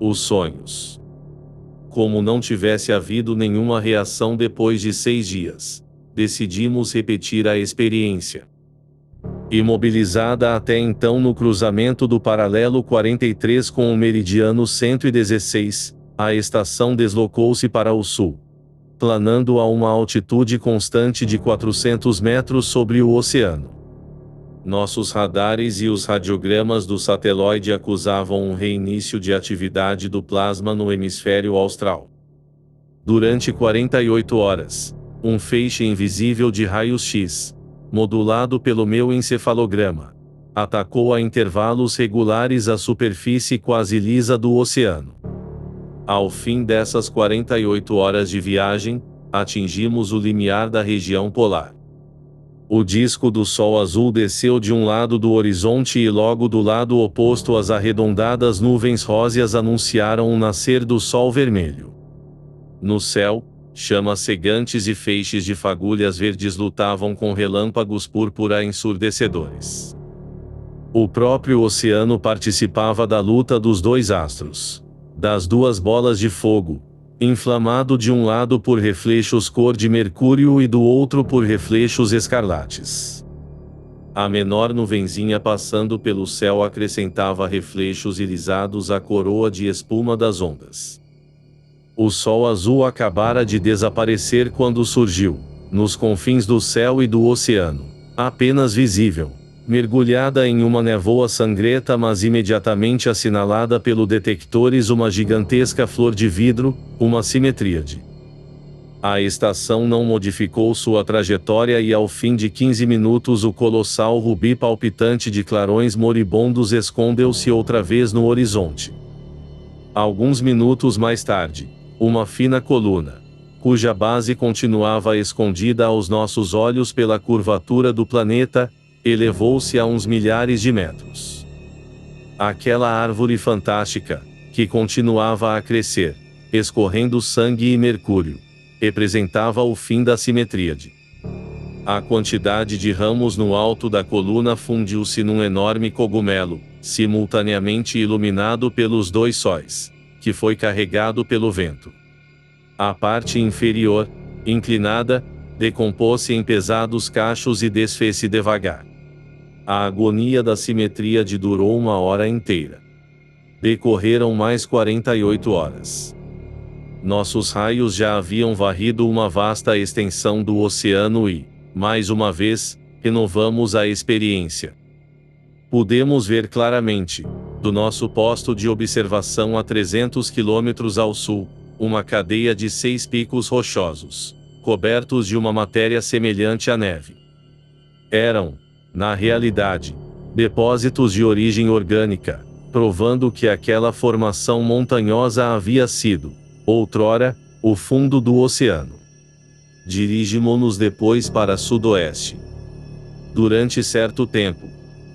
Os sonhos. Como não tivesse havido nenhuma reação depois de 6 dias, decidimos repetir a experiência. Imobilizada até então no cruzamento do paralelo 43 com o meridiano 116, a estação deslocou-se para o sul, planando a uma altitude constante de 400 metros sobre o oceano. Nossos radares e os radiogramas do sateloide acusavam um reinício de atividade do plasma no hemisfério austral. Durante 48 horas, um feixe invisível de raios-x, modulado pelo meu encefalograma, atacou a intervalos regulares a superfície quase lisa do oceano. Ao fim dessas 48 horas de viagem, atingimos o limiar da região polar. O disco do Sol azul desceu de um lado do horizonte e logo do lado oposto as arredondadas nuvens róseas anunciaram o nascer do Sol vermelho. No céu, chamas cegantes e feixes de fagulhas verdes lutavam com relâmpagos púrpura ensurdecedores. O próprio oceano participava da luta dos dois astros, das duas bolas de fogo, inflamado de um lado por reflexos cor de mercúrio e do outro por reflexos escarlates. A menor nuvenzinha passando pelo céu acrescentava reflexos irisados à coroa de espuma das ondas. O Sol azul acabara de desaparecer quando surgiu, nos confins do céu e do oceano, apenas visível, mergulhada em uma névoa sangrenta, mas imediatamente assinalada pelo detectores uma gigantesca flor de vidro, uma simetríade. A estação não modificou sua trajetória e ao fim de 15 minutos o colossal rubi palpitante de clarões moribundos escondeu-se outra vez no horizonte. Alguns minutos mais tarde, uma fina coluna, cuja base continuava escondida aos nossos olhos pela curvatura do planeta, elevou-se a uns milhares de metros. Aquela árvore fantástica, que continuava a crescer, escorrendo sangue e mercúrio, representava o fim da simetríade. A quantidade de ramos no alto da coluna fundiu-se num enorme cogumelo, simultaneamente iluminado pelos dois sóis, que foi carregado pelo vento. A parte inferior, inclinada, decompôs-se em pesados cachos e desfez-se devagar. A agonia da simetríade durou 1 hora inteira. Decorreram mais 48 horas. Nossos raios já haviam varrido uma vasta extensão do oceano e, mais uma vez, renovamos a experiência. Pudemos ver claramente, do nosso posto de observação a 300 quilômetros ao sul, uma cadeia de 6 picos rochosos, cobertos de uma matéria semelhante à neve. Eram, na realidade, depósitos de origem orgânica, provando que aquela formação montanhosa havia sido, outrora, o fundo do oceano. Dirigimo-nos depois para sudoeste. Durante certo tempo,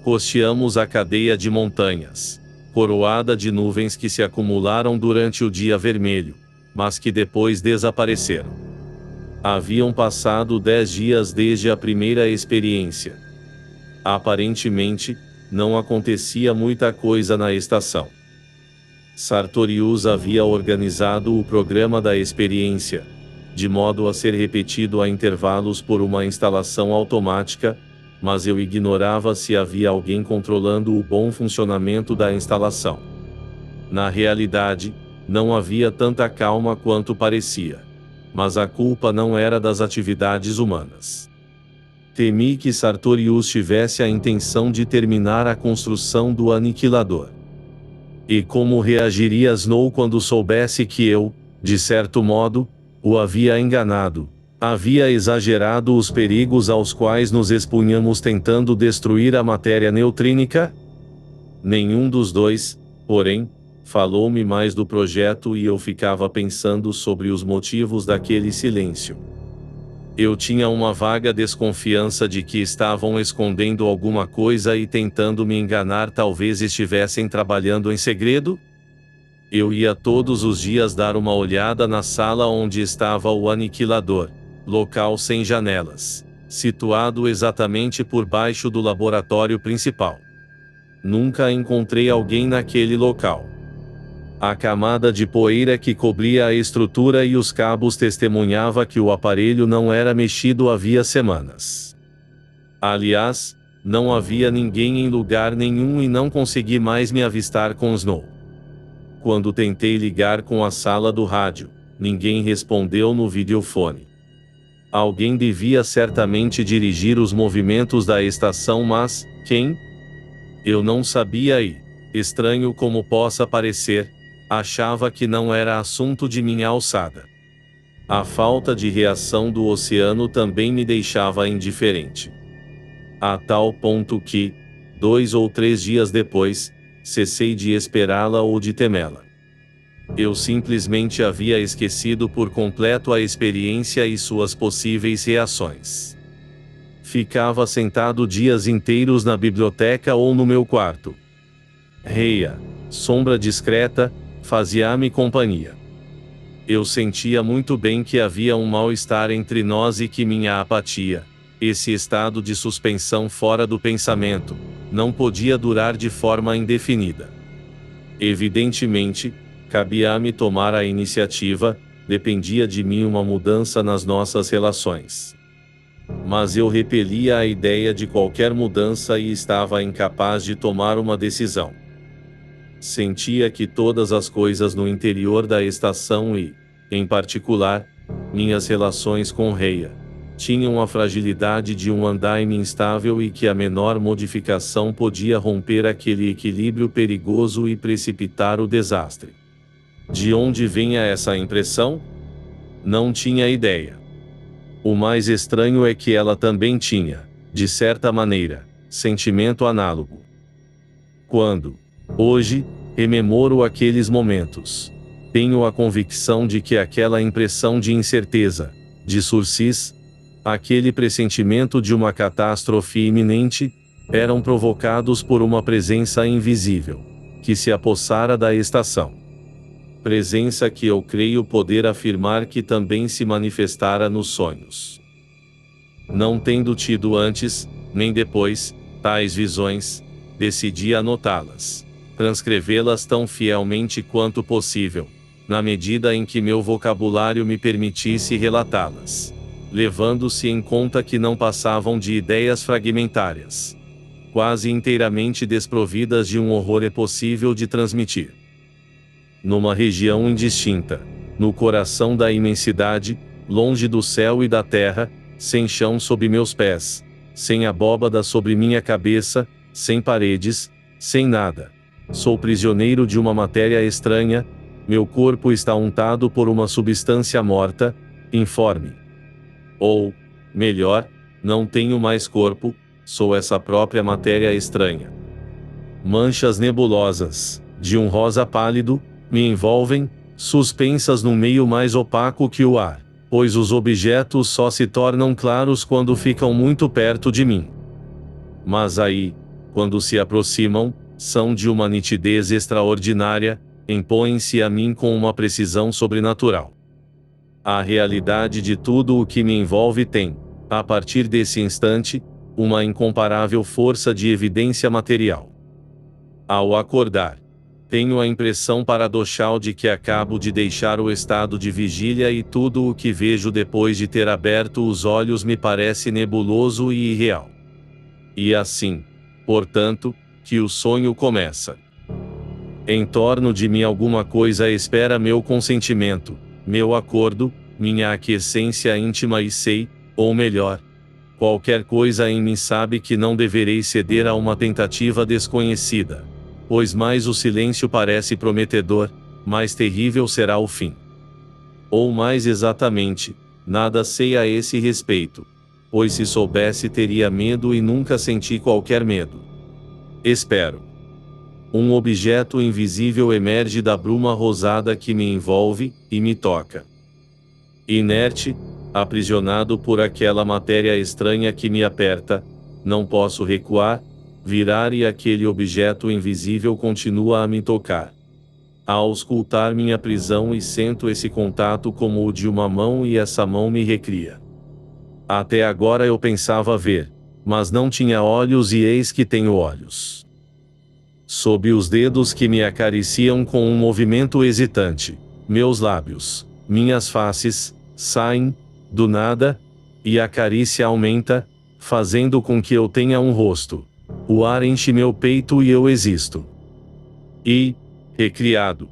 costeamos a cadeia de montanhas, coroada de nuvens que se acumularam durante o dia vermelho, mas que depois desapareceram. Haviam passado 10 dias desde a primeira experiência. Aparentemente, não acontecia muita coisa na estação. Sartorius havia organizado o programa da experiência, de modo a ser repetido a intervalos por uma instalação automática, mas eu ignorava se havia alguém controlando o bom funcionamento da instalação. Na realidade, não havia tanta calma quanto parecia. Mas a culpa não era das atividades humanas. Temi que Sartorius tivesse a intenção de terminar a construção do aniquilador. E como reagiria Snow quando soubesse que eu, de certo modo, o havia enganado, havia exagerado os perigos aos quais nos expunhamos tentando destruir a matéria neutrínica? Nenhum dos dois, porém, falou-me mais do projeto e eu ficava pensando sobre os motivos daquele silêncio. Eu tinha uma vaga desconfiança de que estavam escondendo alguma coisa e tentando me enganar, talvez estivessem trabalhando em segredo? Eu ia todos os dias dar uma olhada na sala onde estava o aniquilador, local sem janelas, situado exatamente por baixo do laboratório principal. Nunca encontrei alguém naquele local. A camada de poeira que cobria a estrutura e os cabos testemunhava que o aparelho não era mexido havia semanas. Aliás, não havia ninguém em lugar nenhum e não consegui mais me avistar com Snow. Quando tentei ligar com a sala do rádio, ninguém respondeu no videofone. Alguém devia certamente dirigir os movimentos da estação, mas quem? Eu não sabia e, estranho como possa parecer, achava que não era assunto de minha alçada. A falta de reação do oceano também me deixava indiferente. A tal ponto que, 2 ou 3 dias depois, cessei de esperá-la ou de temê-la. Eu simplesmente havia esquecido por completo a experiência e suas possíveis reações. Ficava sentado dias inteiros na biblioteca ou no meu quarto. Reia, sombra discreta, fazia-me companhia. Eu sentia muito bem que havia um mal-estar entre nós e que minha apatia, esse estado de suspensão fora do pensamento, não podia durar de forma indefinida. Evidentemente, cabia-me tomar a iniciativa, dependia de mim uma mudança nas nossas relações. Mas eu repelia a ideia de qualquer mudança e estava incapaz de tomar uma decisão. Sentia que todas as coisas no interior da estação e, em particular, minhas relações com Reia, tinham a fragilidade de um andaime instável e que a menor modificação podia romper aquele equilíbrio perigoso e precipitar o desastre. De onde vinha essa impressão? Não tinha ideia. O mais estranho é que ela também tinha, de certa maneira, sentimento análogo. Quando, hoje, rememoro aqueles momentos, tenho a convicção de que aquela impressão de incerteza, de sursis, aquele pressentimento de uma catástrofe iminente, eram provocados por uma presença invisível, que se apossara da estação. Presença que eu creio poder afirmar que também se manifestara nos sonhos. Não tendo tido antes, nem depois, tais visões, decidi anotá-las, transcrevê-las tão fielmente quanto possível, na medida em que meu vocabulário me permitisse relatá-las, levando-se em conta que não passavam de ideias fragmentárias, quase inteiramente desprovidas de um horror possível de transmitir. Numa região indistinta, no coração da imensidade, longe do céu e da terra, sem chão sob meus pés, sem abóbada sobre minha cabeça, sem paredes, sem nada. Sou prisioneiro de uma matéria estranha, meu corpo está untado por uma substância morta, informe. Ou, melhor, não tenho mais corpo, sou essa própria matéria estranha. Manchas nebulosas, de um rosa pálido, me envolvem, suspensas num meio mais opaco que o ar, pois os objetos só se tornam claros quando ficam muito perto de mim. Mas aí, quando se aproximam, são de uma nitidez extraordinária, impõem-se a mim com uma precisão sobrenatural. A realidade de tudo o que me envolve tem, a partir desse instante, uma incomparável força de evidência material. Ao acordar, tenho a impressão paradoxal de que acabo de deixar o estado de vigília e tudo o que vejo depois de ter aberto os olhos me parece nebuloso e irreal. E assim, portanto, que o sonho começa. Em torno de mim alguma coisa espera meu consentimento, meu acordo, minha aquiescência íntima e sei, ou melhor, qualquer coisa em mim sabe que não deverei ceder a uma tentativa desconhecida. Pois mais o silêncio parece prometedor, mais terrível será o fim. Ou mais exatamente, nada sei a esse respeito, pois se soubesse teria medo e nunca senti qualquer medo. Espero. Um objeto invisível emerge da bruma rosada que me envolve, e me toca. Inerte, aprisionado por aquela matéria estranha que me aperta, não posso recuar, virar e aquele objeto invisível continua a me tocar. A auscultar minha prisão e sinto esse contato como o de uma mão e essa mão me recria. Até agora eu pensava ver, mas não tinha olhos e eis que tenho olhos. Sob os dedos que me acariciam com um movimento hesitante, meus lábios, minhas faces, saem, do nada, e a carícia aumenta, fazendo com que eu tenha um rosto. O ar enche meu peito e eu existo. E, recriado,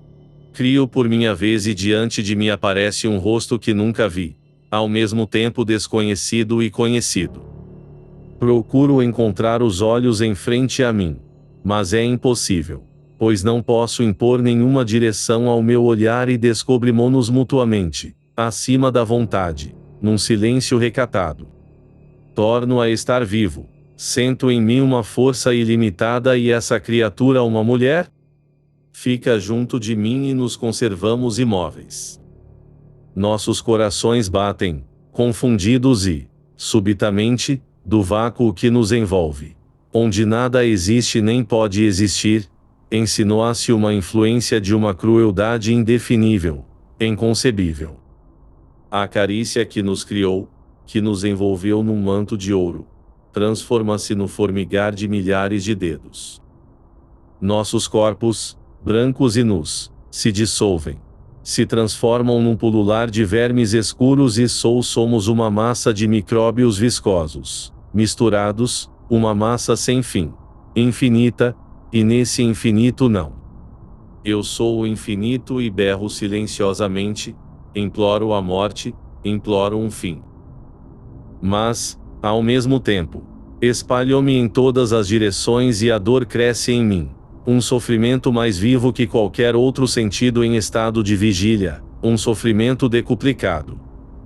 crio por minha vez e diante de mim aparece um rosto que nunca vi, ao mesmo tempo desconhecido e conhecido. Procuro encontrar os olhos em frente a mim. Mas é impossível, pois não posso impor nenhuma direção ao meu olhar e descobrimos-nos mutuamente, acima da vontade, num silêncio recatado. Torno a estar vivo. Sento em mim uma força ilimitada e essa criatura uma mulher? Fica junto de mim e nos conservamos imóveis. Nossos corações batem, confundidos e, subitamente, do vácuo que nos envolve, onde nada existe nem pode existir, insinua-se uma influência de uma crueldade indefinível, inconcebível. A carícia que nos criou, que nos envolveu num manto de ouro, transforma-se no formigar de milhares de dedos. Nossos corpos, brancos e nus, se dissolvem, se transformam num pulular de vermes escuros e somos uma massa de micróbios viscosos, misturados, uma massa sem fim, infinita, e nesse infinito não. Eu sou o infinito e berro silenciosamente, imploro a morte, imploro um fim. Mas, ao mesmo tempo, espalho-me em todas as direções e a dor cresce em mim, um sofrimento mais vivo que qualquer outro sentido em estado de vigília, um sofrimento decuplicado.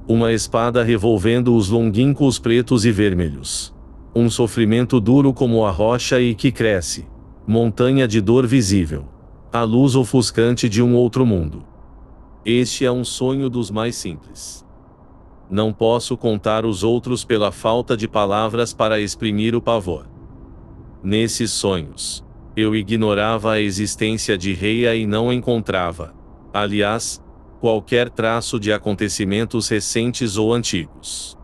Uma espada revolvendo os longínquos pretos e vermelhos. Um sofrimento duro como a rocha e que cresce. Montanha de dor visível. A luz ofuscante de um outro mundo. Este é um sonho dos mais simples. Não posso contar os outros pela falta de palavras para exprimir o pavor. Nesses sonhos, eu ignorava a existência de Reia e não encontrava, aliás, qualquer traço de acontecimentos recentes ou antigos.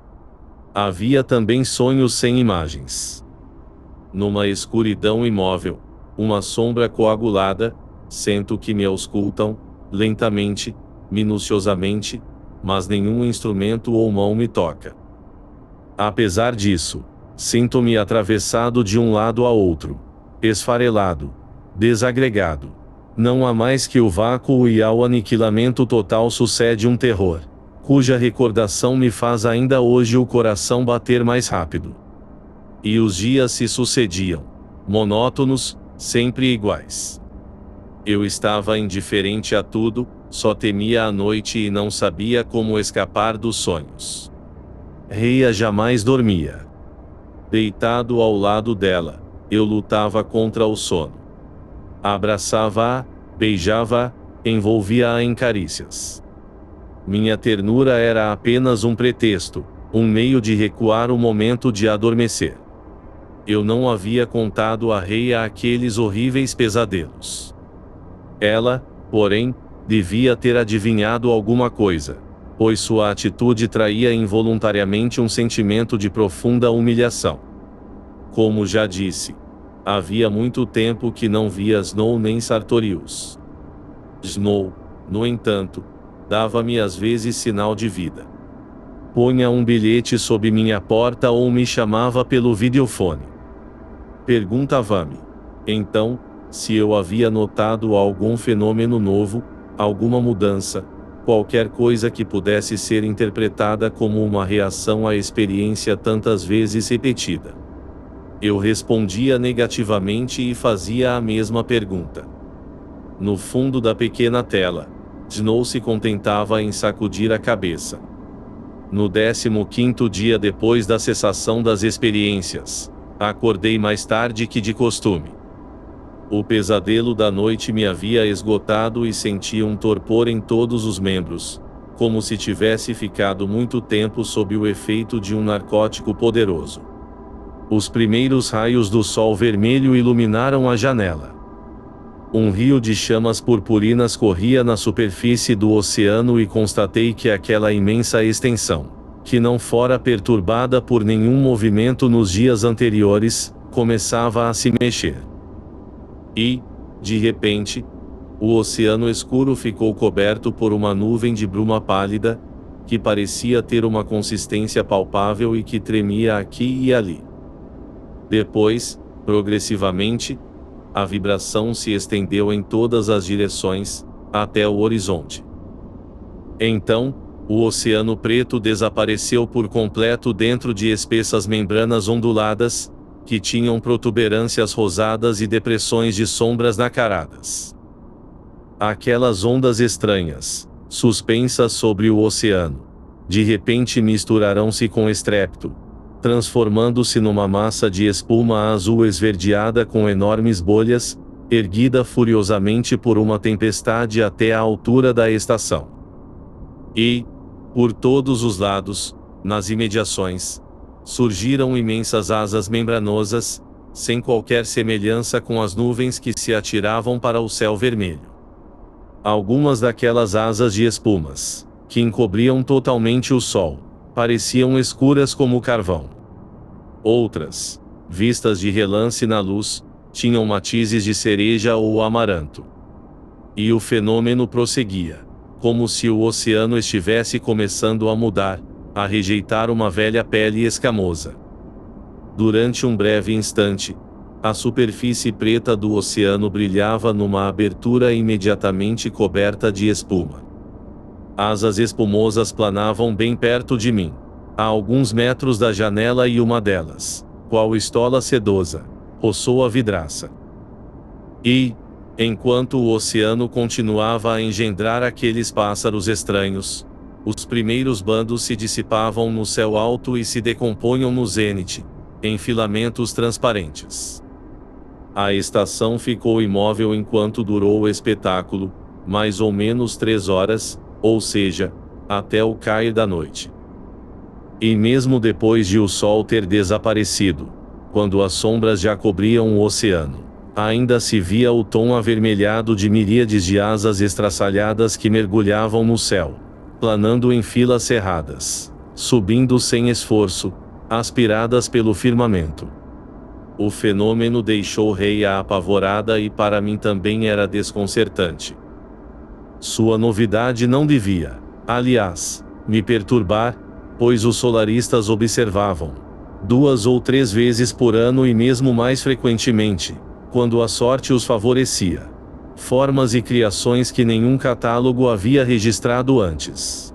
Havia também sonhos sem imagens. Numa escuridão imóvel, uma sombra coagulada, sinto que me auscultam, lentamente, minuciosamente, mas nenhum instrumento ou mão me toca. Apesar disso, sinto-me atravessado de um lado a outro, esfarelado, desagregado. Não há mais que o vácuo e ao aniquilamento total sucede um terror, cuja recordação me faz ainda hoje o coração bater mais rápido. E os dias se sucediam, monótonos, sempre iguais. Eu estava indiferente a tudo, só temia a noite e não sabia como escapar dos sonhos. Reia jamais dormia. Deitado ao lado dela, eu lutava contra o sono. Abraçava-a, beijava-a, envolvia-a em carícias. Minha ternura era apenas um pretexto, um meio de recuar o momento de adormecer. Eu não havia contado a Reia aqueles horríveis pesadelos. Ela, porém, devia ter adivinhado alguma coisa, pois sua atitude traía involuntariamente um sentimento de profunda humilhação. Como já disse, havia muito tempo que não via Snow nem Sartorius. Snow, no entanto, dava-me às vezes sinal de vida. Punha um bilhete sob minha porta ou me chamava pelo videofone. Perguntava-me, então, se eu havia notado algum fenômeno novo, alguma mudança, qualquer coisa que pudesse ser interpretada como uma reação à experiência tantas vezes repetida. Eu respondia negativamente e fazia a mesma pergunta. No fundo da pequena tela, Snow se contentava em sacudir a cabeça. No 15º dia depois da cessação das experiências, acordei mais tarde que de costume. O pesadelo da noite me havia esgotado e sentia um torpor em todos os membros, como se tivesse ficado muito tempo sob o efeito de um narcótico poderoso. Os primeiros raios do sol vermelho iluminaram a janela. Um rio de chamas purpurinas corria na superfície do oceano e constatei que aquela imensa extensão, que não fora perturbada por nenhum movimento nos dias anteriores, começava a se mexer. E, de repente, o oceano escuro ficou coberto por uma nuvem de bruma pálida, que parecia ter uma consistência palpável e que tremia aqui e ali. Depois, progressivamente, a vibração se estendeu em todas as direções, até o horizonte. Então, o oceano preto desapareceu por completo dentro de espessas membranas onduladas, que tinham protuberâncias rosadas e depressões de sombras nacaradas. Aquelas ondas estranhas, suspensas sobre o oceano, de repente misturarão-se com estrépito, transformando-se numa massa de espuma azul esverdeada com enormes bolhas, erguida furiosamente por uma tempestade até a altura da estação. E, por todos os lados, nas imediações, surgiram imensas asas membranosas, sem qualquer semelhança com as nuvens que se atiravam para o céu vermelho. Algumas daquelas asas de espumas, que encobriam totalmente o sol, pareciam escuras como carvão. Outras, vistas de relance na luz, tinham matizes de cereja ou amaranto. E o fenômeno prosseguia, como se o oceano estivesse começando a mudar, a rejeitar uma velha pele escamosa. Durante um breve instante, a superfície preta do oceano brilhava numa abertura imediatamente coberta de espuma. Asas espumosas planavam bem perto de mim, a alguns metros da janela, e uma delas, qual estola sedosa, roçou a vidraça. E, enquanto o oceano continuava a engendrar aqueles pássaros estranhos, os primeiros bandos se dissipavam no céu alto e se decompunham no zênite, em filamentos transparentes. A estação ficou imóvel enquanto durou o espetáculo, mais ou menos 3 horas, ou seja, até o cair da noite. E mesmo depois de o sol ter desaparecido, quando as sombras já cobriam o oceano, ainda se via o tom avermelhado de miríades de asas estraçalhadas que mergulhavam no céu, planando em filas cerradas, subindo sem esforço, aspiradas pelo firmamento. O fenômeno deixou Reia apavorada e para mim também era desconcertante. Sua novidade não devia, aliás, me perturbar, pois os solaristas observavam, 2 ou 3 vezes por ano e mesmo mais frequentemente, quando a sorte os favorecia, formas e criações que nenhum catálogo havia registrado antes.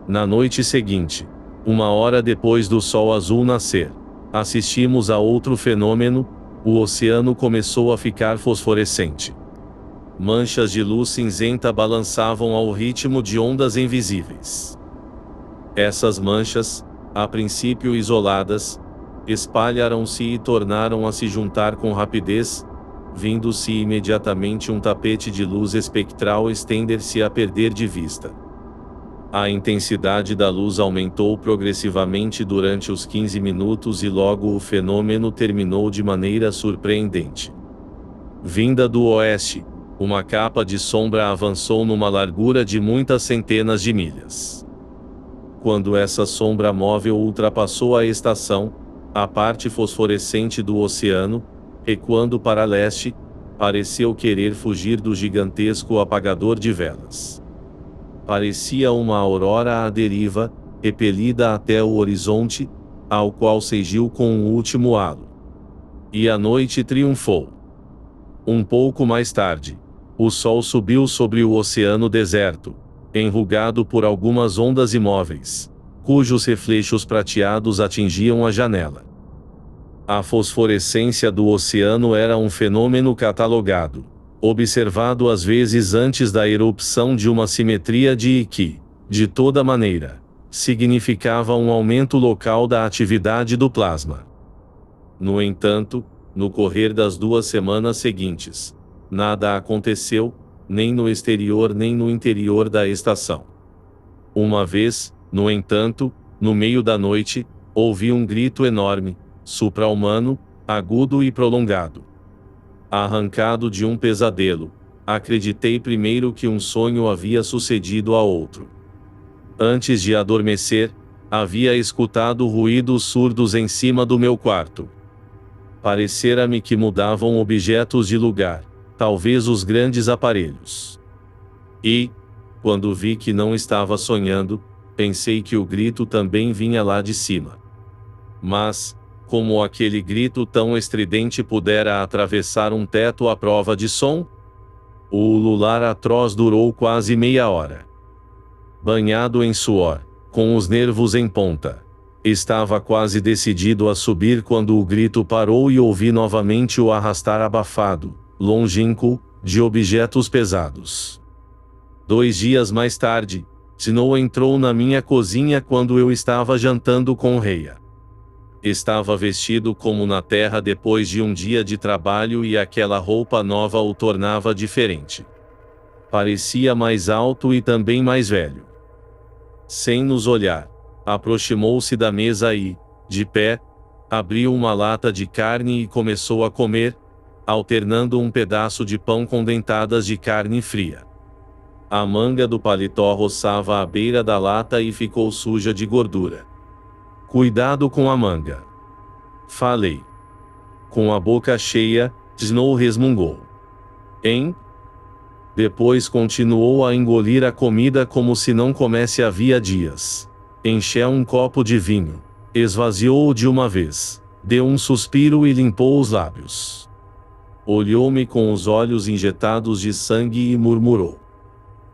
Na noite seguinte, 1 hora depois do sol azul nascer, assistimos a outro fenômeno: o oceano começou a ficar fosforescente. Manchas de luz cinzenta balançavam ao ritmo de ondas invisíveis. Essas manchas, a princípio isoladas, espalharam-se e tornaram a se juntar com rapidez, vindo-se imediatamente um tapete de luz espectral estender-se a perder de vista. A intensidade da luz aumentou progressivamente durante os 15 minutos e logo o fenômeno terminou de maneira surpreendente. Vinda do oeste, uma capa de sombra avançou numa largura de muitas centenas de milhas. Quando essa sombra móvel ultrapassou a estação, a parte fosforescente do oceano, recuando para leste, pareceu querer fugir do gigantesco apagador de velas. Parecia uma aurora à deriva, repelida até o horizonte, ao qual seguiu com um último halo. E a noite triunfou. Um pouco mais tarde, o sol subiu sobre o oceano deserto, enrugado por algumas ondas imóveis, cujos reflexos prateados atingiam a janela. A fosforescência do oceano era um fenômeno catalogado, observado às vezes antes da erupção de uma simetria e que, de toda maneira, significava um aumento local da atividade do plasma. No entanto, no correr das 2 semanas seguintes, nada aconteceu, nem no exterior nem no interior da estação. Uma vez, no entanto, no meio da noite, ouvi um grito enorme, supra-humano, agudo e prolongado. Arrancado de um pesadelo, acreditei primeiro que um sonho havia sucedido a outro. Antes de adormecer, havia escutado ruídos surdos em cima do meu quarto. Parecera-me que mudavam objetos de lugar, talvez os grandes aparelhos. E, quando vi que não estava sonhando, pensei que o grito também vinha lá de cima. Mas, como aquele grito tão estridente pudera atravessar um teto à prova de som? O ulular atroz durou quase meia hora. Banhado em suor, com os nervos em ponta, estava quase decidido a subir quando o grito parou e ouvi novamente o arrastar abafado, longínquo, de objetos pesados. 2 dias mais tarde, Snow entrou na minha cozinha quando eu estava jantando com Rhea. Estava vestido como na terra depois de um dia de trabalho e aquela roupa nova o tornava diferente. Parecia mais alto e também mais velho. Sem nos olhar, aproximou-se da mesa e, de pé, abriu uma lata de carne e começou a comer, alternando um pedaço de pão com dentadas de carne fria. A manga do paletó roçava à beira da lata e ficou suja de gordura. Cuidado com a manga. Falei. Com a boca cheia, Snow resmungou. Hein? Depois continuou a engolir a comida como se não comesse havia dias. Encheu um copo de vinho. Esvaziou-o de uma vez. Deu um suspiro e limpou os lábios. Olhou-me com os olhos injetados de sangue e murmurou.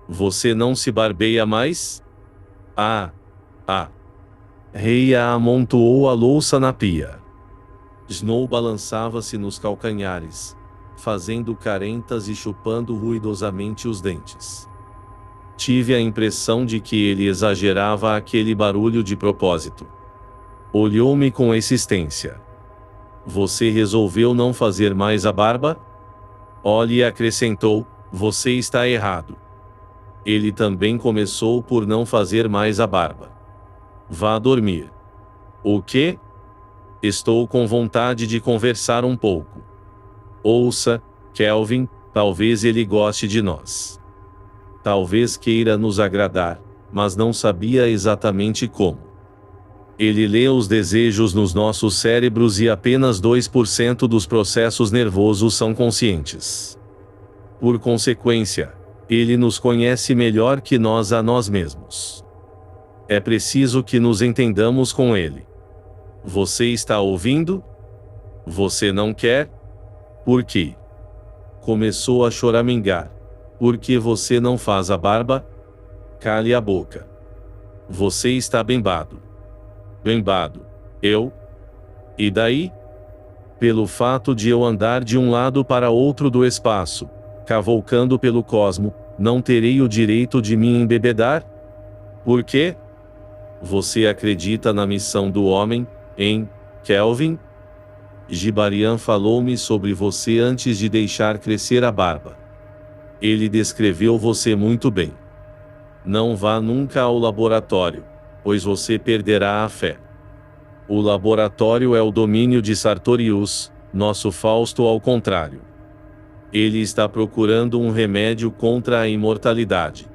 Você não se barbeia mais? Ah! Rhea amontoou a louça na pia. Snow balançava-se nos calcanhares, fazendo carentas e chupando ruidosamente os dentes. Tive a impressão de que ele exagerava aquele barulho de propósito. Olhou-me com insistência. Você resolveu não fazer mais a barba? Olhe, acrescentou, você está errado. Ele também começou por não fazer mais a barba. Vá dormir. O quê? Estou com vontade de conversar um pouco. Ouça, Kelvin, talvez ele goste de nós. Talvez queira nos agradar, mas não sabia exatamente como. Ele lê os desejos nos nossos cérebros e apenas 2% dos processos nervosos são conscientes. Por consequência, ele nos conhece melhor que nós a nós mesmos. É preciso que nos entendamos com ele. Você está ouvindo? Você não quer? Por quê? Começou a choramingar. Por que você não faz a barba? Cale a boca. Você está bembado. Bembado. Eu? E daí? Pelo fato de eu andar de um lado para outro do espaço, cavalcando pelo cosmo, não terei o direito de me embebedar? Por quê? Você acredita na missão do homem, hein, Kelvin? Gibarian falou-me sobre você antes de deixar crescer a barba. Ele descreveu você muito bem. Não vá nunca ao laboratório, pois você perderá a fé. O laboratório é o domínio de Sartorius, nosso Fausto ao contrário. Ele está procurando um remédio contra a imortalidade.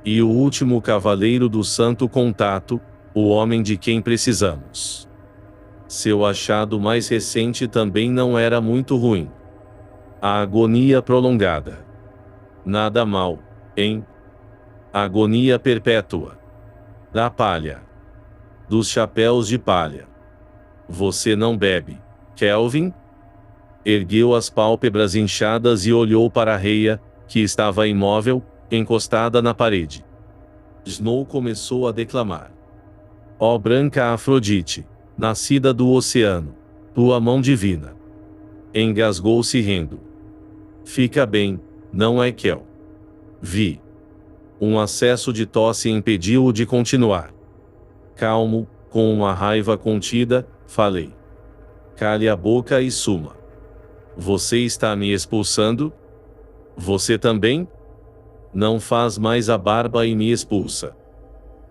E o último cavaleiro do Santo Contato, o homem de quem precisamos. Seu achado mais recente também não era muito ruim. A agonia prolongada. Nada mal, hein? Agonia perpétua. Da palha. Dos chapéus de palha. Você não bebe, Kelvin? Ergueu as pálpebras inchadas e olhou para Rhea, que estava imóvel, encostada na parede. Snow começou a declamar. Ó branca Afrodite, nascida do oceano, tua mão divina. Engasgou-se rindo. Fica bem, não é, Kel? Vi. Um acesso de tosse impediu-o de continuar. Calmo, com uma raiva contida, falei. Cale a boca e suma. Você está me expulsando? Você também? Não faz mais a barba e me expulsa.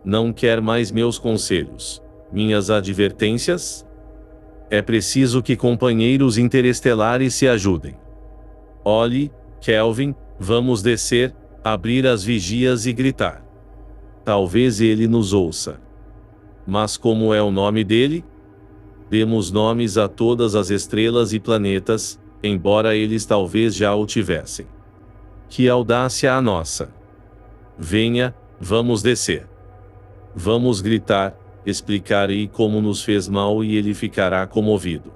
Não quer mais meus conselhos, minhas advertências? É preciso que companheiros interestelares se ajudem. Olhe, Kelvin, vamos descer, abrir as vigias e gritar. Talvez ele nos ouça. Mas como é o nome dele? Demos nomes a todas as estrelas e planetas, embora eles talvez já o tivessem. Que audácia a nossa! Venha, vamos descer. Vamos gritar, explicarei como nos fez mal e ele ficará comovido.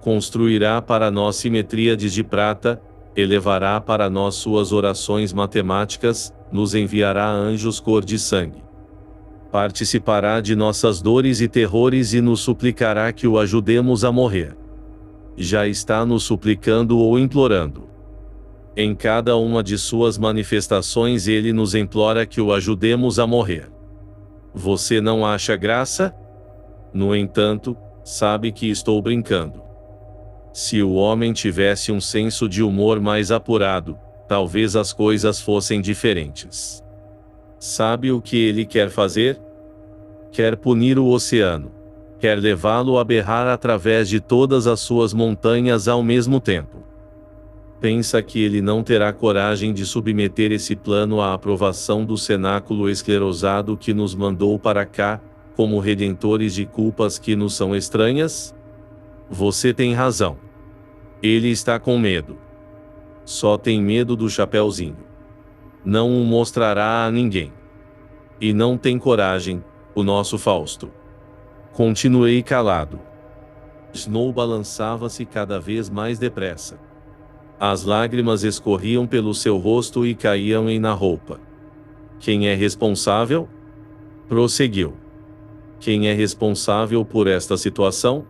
Construirá para nós simetríades de prata, elevará para nós suas orações matemáticas, nos enviará anjos cor de sangue. Participará de nossas dores e terrores e nos suplicará que o ajudemos a morrer. Já está nos suplicando ou implorando. Em cada uma de suas manifestações ele nos implora que o ajudemos a morrer. Você não acha graça? No entanto, sabe que estou brincando. Se o homem tivesse um senso de humor mais apurado, talvez as coisas fossem diferentes. Sabe o que ele quer fazer? Quer punir o oceano. Quer levá-lo a berrar através de todas as suas montanhas ao mesmo tempo. Pensa que ele não terá coragem de submeter esse plano à aprovação do cenáculo esclerosado que nos mandou para cá, como redentores de culpas que nos são estranhas? Você tem razão. Ele está com medo. Só tem medo do Chapeuzinho. Não o mostrará a ninguém. E não tem coragem, o nosso Fausto. Continuei calado. Snow balançava-se cada vez mais depressa. As lágrimas escorriam pelo seu rosto e caíam na roupa. Quem é responsável? Prosseguiu. Quem é responsável por esta situação?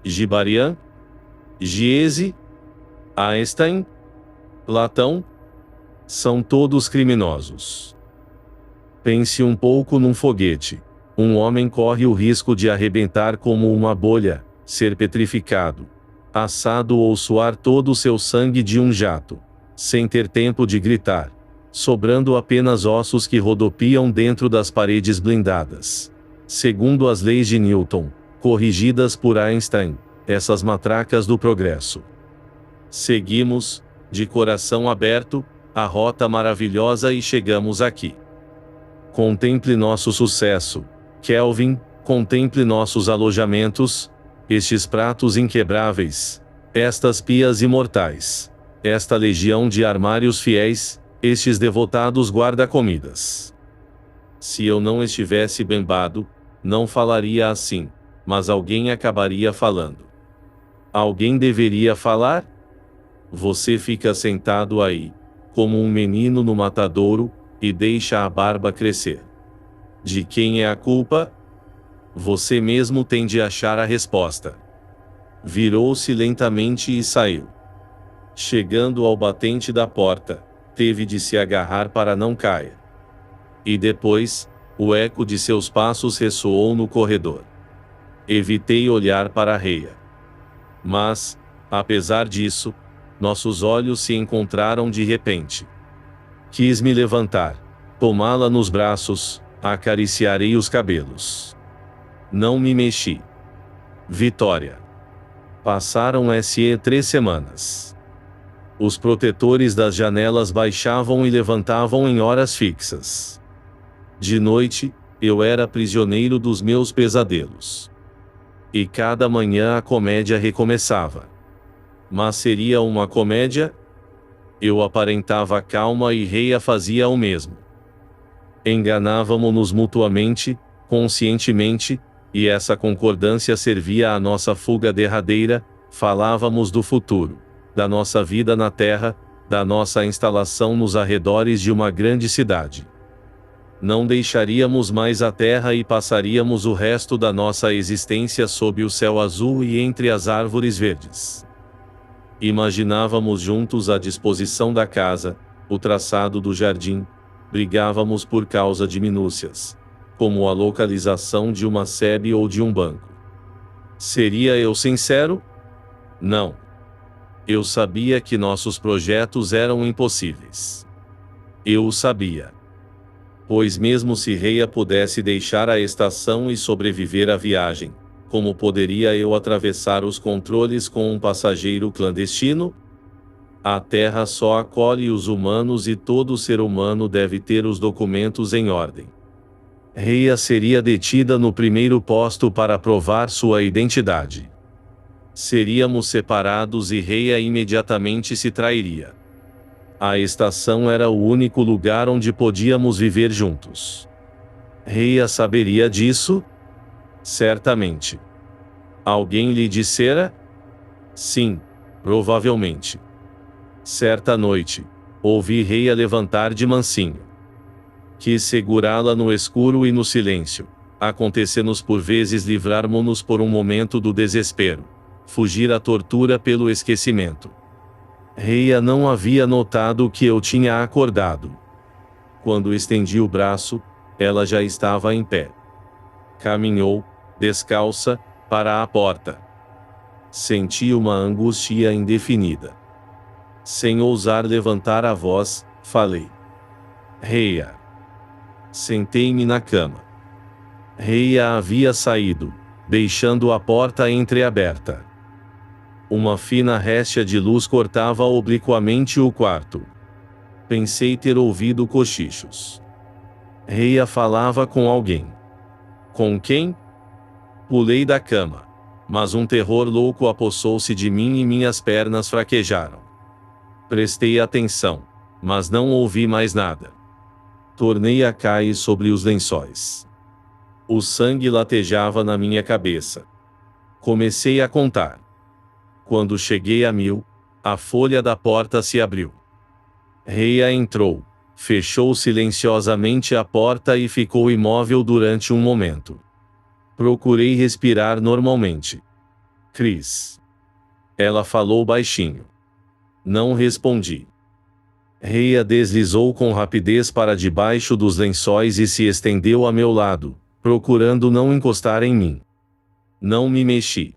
Gibarian? Giese? Einstein? Platão? São todos criminosos. Pense um pouco num foguete. Um homem corre o risco de arrebentar como uma bolha, ser petrificado, assado ou suar todo o seu sangue de um jato, sem ter tempo de gritar, sobrando apenas ossos que rodopiam dentro das paredes blindadas. Segundo as leis de Newton, corrigidas por Einstein, essas matracas do progresso. Seguimos, de coração aberto, a rota maravilhosa e chegamos aqui. Contemple nosso sucesso, Kelvin, contemple nossos alojamentos, estes pratos inquebráveis, estas pias imortais, esta legião de armários fiéis, estes devotados guarda-comidas. Se eu não estivesse bembado, não falaria assim, mas alguém acabaria falando. Alguém deveria falar? Você fica sentado aí, como um menino no matadouro, e deixa a barba crescer. De quem é a culpa? Você mesmo tem de achar a resposta. Virou-se lentamente e saiu. Chegando ao batente da porta, teve de se agarrar para não cair. E depois, o eco de seus passos ressoou no corredor. Evitei olhar para a Reia. Mas, apesar disso, nossos olhos se encontraram de repente. Quis me levantar, tomá-la nos braços, acariciarei os cabelos. Não me mexi. Vitória. Passaram-se 3 semanas. Os protetores das janelas baixavam e levantavam em horas fixas. De noite, eu era prisioneiro dos meus pesadelos. E cada manhã a comédia recomeçava. Mas seria uma comédia? Eu aparentava calma e Reia fazia o mesmo. Enganávamo-nos mutuamente, conscientemente, e essa concordância servia à nossa fuga derradeira. Falávamos do futuro, da nossa vida na Terra, da nossa instalação nos arredores de uma grande cidade. Não deixaríamos mais a Terra e passaríamos o resto da nossa existência sob o céu azul e entre as árvores verdes. Imaginávamos juntos a disposição da casa, o traçado do jardim, brigávamos por causa de minúcias, como a localização de uma sebe ou de um banco. Seria eu sincero? Não. Eu sabia que nossos projetos eram impossíveis. Eu o sabia. Pois mesmo se Reia pudesse deixar a estação e sobreviver à viagem, como poderia eu atravessar os controles com um passageiro clandestino? A Terra só acolhe os humanos e todo ser humano deve ter os documentos em ordem. Reia seria detida no primeiro posto para provar sua identidade. Seríamos separados e Reia imediatamente se trairia. A estação era o único lugar onde podíamos viver juntos. Reia saberia disso? Certamente. Alguém lhe dissera? Sim, provavelmente. Certa noite, ouvi Reia levantar de mansinho. Quis segurá-la no escuro e no silêncio. Acontece-nos por vezes livrarmos-nos por um momento do desespero. Fugir à tortura pelo esquecimento. Reia não havia notado que eu tinha acordado. Quando estendi o braço, ela já estava em pé. Caminhou, descalça, para a porta. Senti uma angústia indefinida. Sem ousar levantar a voz, falei: Reia. Sentei-me na cama. Reia havia saído, deixando a porta entreaberta. Uma fina réstia de luz cortava obliquamente o quarto. Pensei ter ouvido cochichos. Reia falava com alguém. Com quem? Pulei da cama. Mas um terror louco apossou-se de mim e minhas pernas fraquejaram. Prestei atenção, mas não ouvi mais nada. Tornei a cair sobre os lençóis. O sangue latejava na minha cabeça. Comecei a contar. Quando cheguei a 1000, a folha da porta se abriu. Reia entrou, fechou silenciosamente a porta e ficou imóvel durante um momento. Procurei respirar normalmente. Cris. Ela falou baixinho. Não respondi. Reia deslizou com rapidez para debaixo dos lençóis e se estendeu a meu lado, procurando não encostar em mim. Não me mexi.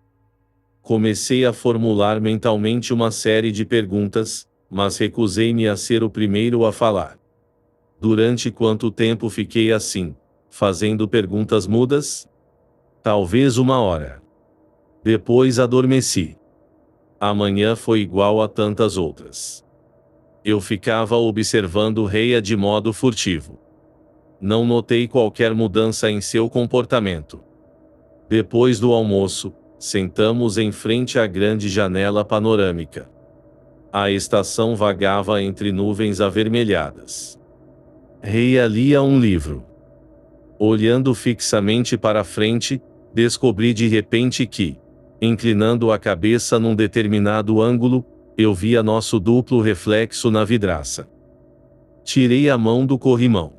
Comecei a formular mentalmente uma série de perguntas, mas recusei-me a ser o primeiro a falar. Durante quanto tempo fiquei assim, fazendo perguntas mudas? Talvez 1 hora. Depois adormeci. Amanhã foi igual a tantas outras. Eu ficava observando Reia de modo furtivo. Não notei qualquer mudança em seu comportamento. Depois do almoço, sentamos em frente à grande janela panorâmica. A estação vagava entre nuvens avermelhadas. Reia lia um livro. Olhando fixamente para frente, descobri de repente que, inclinando a cabeça num determinado ângulo, eu via nosso duplo reflexo na vidraça. Tirei a mão do corrimão.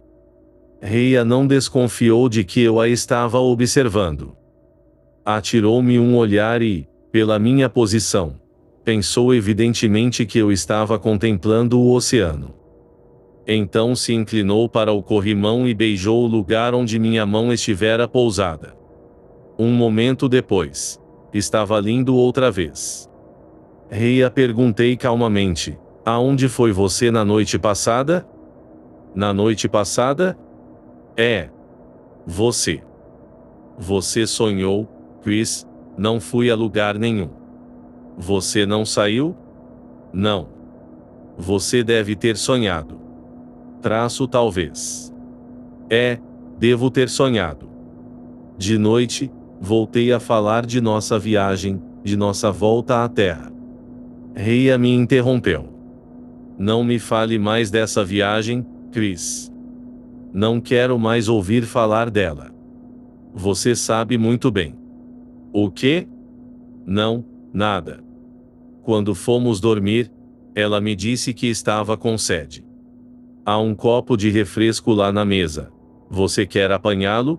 Reia não desconfiou de que eu a estava observando. Atirou-me um olhar e, pela minha posição, pensou evidentemente que eu estava contemplando o oceano. Então se inclinou para o corrimão e beijou o lugar onde minha mão estivera pousada. Um momento depois, estava lindo outra vez. Reia, perguntei calmamente: aonde foi você na noite passada? Na noite passada? É. Você. Você sonhou, Chris? Não fui a lugar nenhum. Você não saiu? Não. Você deve ter sonhado. Talvez. É, devo ter sonhado. De noite, voltei a falar de nossa viagem, de nossa volta à Terra. Reia me interrompeu. Não me fale mais dessa viagem, Chris. Não quero mais ouvir falar dela. Você sabe muito bem. O quê? Não, nada. Quando fomos dormir, ela me disse que estava com sede. Há um copo de refresco lá na mesa. Você quer apanhá-lo?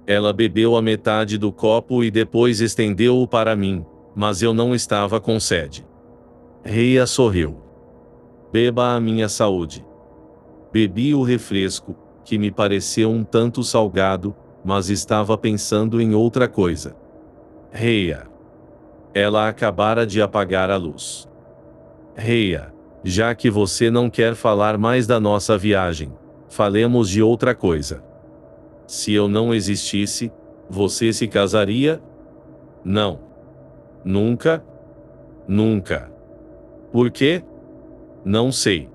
Ela bebeu a metade do copo e depois estendeu-o para mim, mas eu não estava com sede. Reia sorriu. Beba a minha saúde. Bebi o refresco, que me pareceu um tanto salgado, mas estava pensando em outra coisa. Reia. Ela acabara de apagar a luz. Reia, já que você não quer falar mais da nossa viagem, Falemos de outra coisa. Se eu não existisse, você se casaria? Não. Nunca? Nunca. Por quê? Não sei.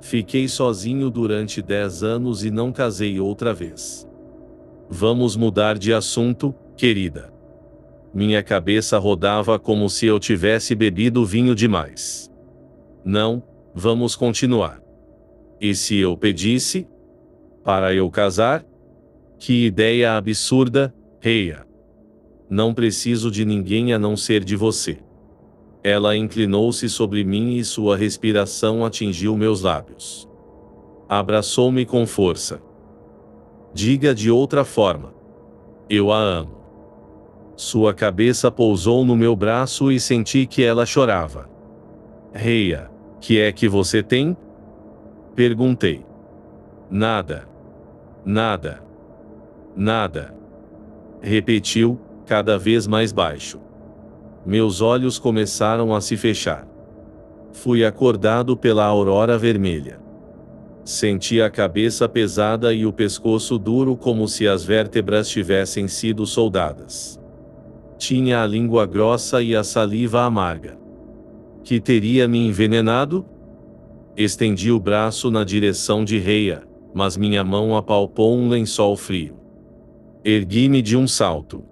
Fiquei sozinho durante 10 anos e não casei outra vez. Vamos mudar de assunto, querida. Minha cabeça rodava como se eu tivesse bebido vinho demais. Não, vamos continuar. E se eu pedisse? Para eu casar? Que ideia absurda, Reia. Não preciso de ninguém a não ser de você. Ela inclinou-se sobre mim e sua respiração atingiu meus lábios. Abraçou-me com força. Diga de outra forma. Eu a amo. Sua cabeça pousou no meu braço e senti que ela chorava. Reia, que é que você tem? Perguntei. Nada. Nada. Nada. Repetiu, cada vez mais baixo. Meus olhos começaram a se fechar. Fui acordado pela aurora vermelha. Senti a cabeça pesada e o pescoço duro como se as vértebras tivessem sido soldadas. Tinha a língua grossa e a saliva amarga. Que teria me envenenado? Estendi o braço na direção de Reia, mas minha mão apalpou um lençol frio. Ergui-me de um salto.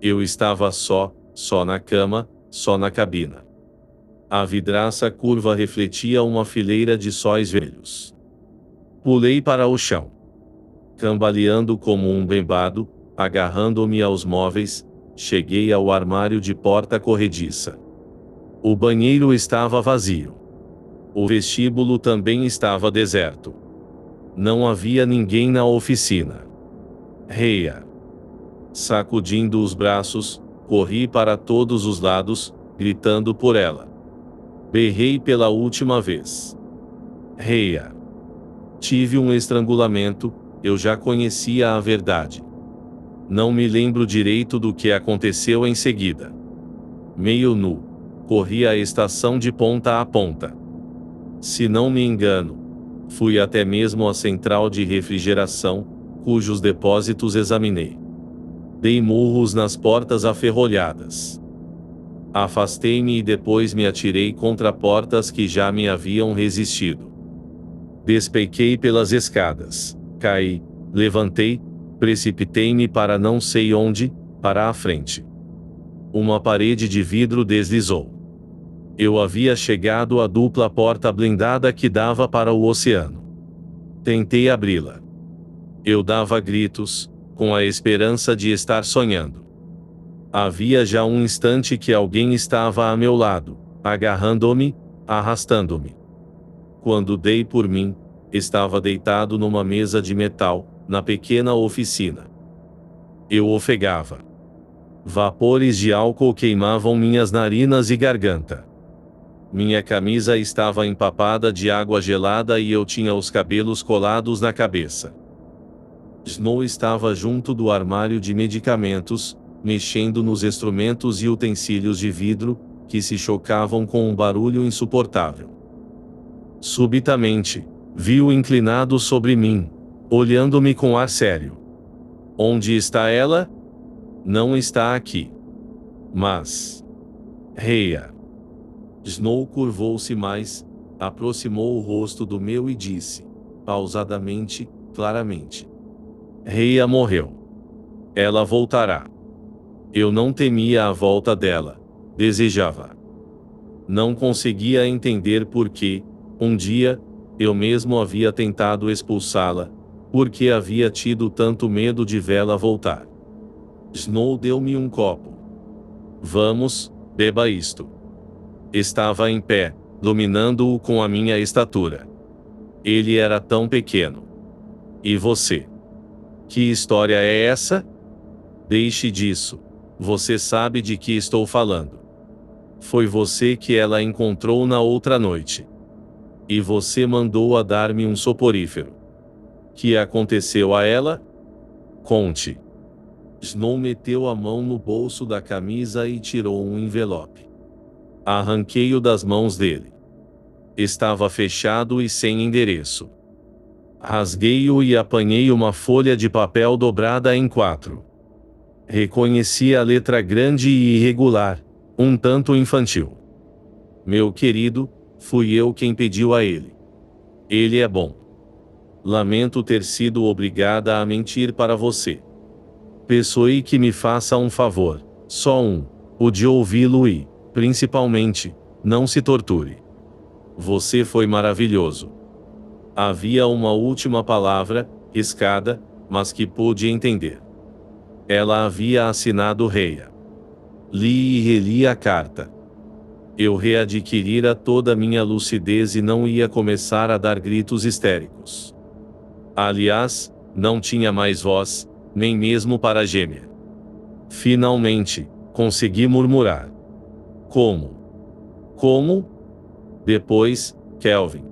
Eu estava só na cama, só na cabina. A vidraça curva refletia uma fileira de sóis velhos. Pulei para o chão. Cambaleando como um bembado, agarrando-me aos móveis, cheguei ao armário de porta corrediça. O banheiro estava vazio. O vestíbulo também estava deserto. Não havia ninguém na oficina. Reia. Sacudindo os braços, corri para todos os lados, gritando por ela. Berrei pela última vez. Reia. Tive um estrangulamento, eu já conhecia a verdade. Não me lembro direito do que aconteceu em seguida. Meio nu, corri a estação de ponta a ponta. Se não me engano, fui até mesmo à central de refrigeração, cujos depósitos examinei. Dei murros nas portas aferrolhadas. Afastei-me e depois me atirei contra portas que já me haviam resistido. Despenquei pelas escadas, caí, levantei, precipitei-me para não sei onde, para a frente. Uma parede de vidro deslizou. Eu havia chegado à dupla porta blindada que dava para o oceano. Tentei abri-la. Eu dava gritos, com a esperança de estar sonhando. Havia já um instante que alguém estava a meu lado, agarrando-me, arrastando-me. Quando dei por mim, estava deitado numa mesa de metal, na pequena oficina. Eu ofegava. Vapores de álcool queimavam minhas narinas e garganta. Minha camisa estava empapada de água gelada e eu tinha os cabelos colados na cabeça. Snow estava junto do armário de medicamentos, mexendo nos instrumentos e utensílios de vidro, que se chocavam com um barulho insuportável. Subitamente, vi-o inclinado sobre mim, olhando-me com ar sério. Onde está ela? Não está aqui. Mas... Reia. Snow curvou-se mais, aproximou o rosto do meu e disse, pausadamente, claramente. Reia morreu. Ela voltará. Eu não temia a volta dela, desejava. Não conseguia entender por que, um dia, eu mesmo havia tentado expulsá-la, porque havia tido tanto medo de vê-la voltar. Snow deu-me um copo. Vamos, beba isto. Estava em pé, dominando-o com a minha estatura. Ele era tão pequeno. E você? Que história é essa? Deixe disso. Você sabe de que estou falando. Foi você que ela encontrou na outra noite. E você mandou-a dar-me um soporífero. Que aconteceu a ela? Conte. Snow meteu a mão no bolso da camisa e tirou um envelope. Arranquei-o das mãos dele. Estava fechado e sem endereço. Rasguei-o e apanhei uma folha de papel dobrada em 4. Reconheci a letra grande e irregular, um tanto infantil. Meu querido, fui eu quem pediu a ele. Ele é bom. Lamento ter sido obrigada a mentir para você. Peço-lhe que me faça um favor, só um, o de ouvi-lo e, principalmente, não se torture. Você foi maravilhoso. Havia uma última palavra, riscada, mas que pude entender. Ela havia assinado Reia. Li e reli a carta. Eu readquirira toda a minha lucidez e não ia começar a dar gritos histéricos. Aliás, não tinha mais voz, nem mesmo para gemer. Finalmente, consegui murmurar. Como? Como? Depois, Kelvin.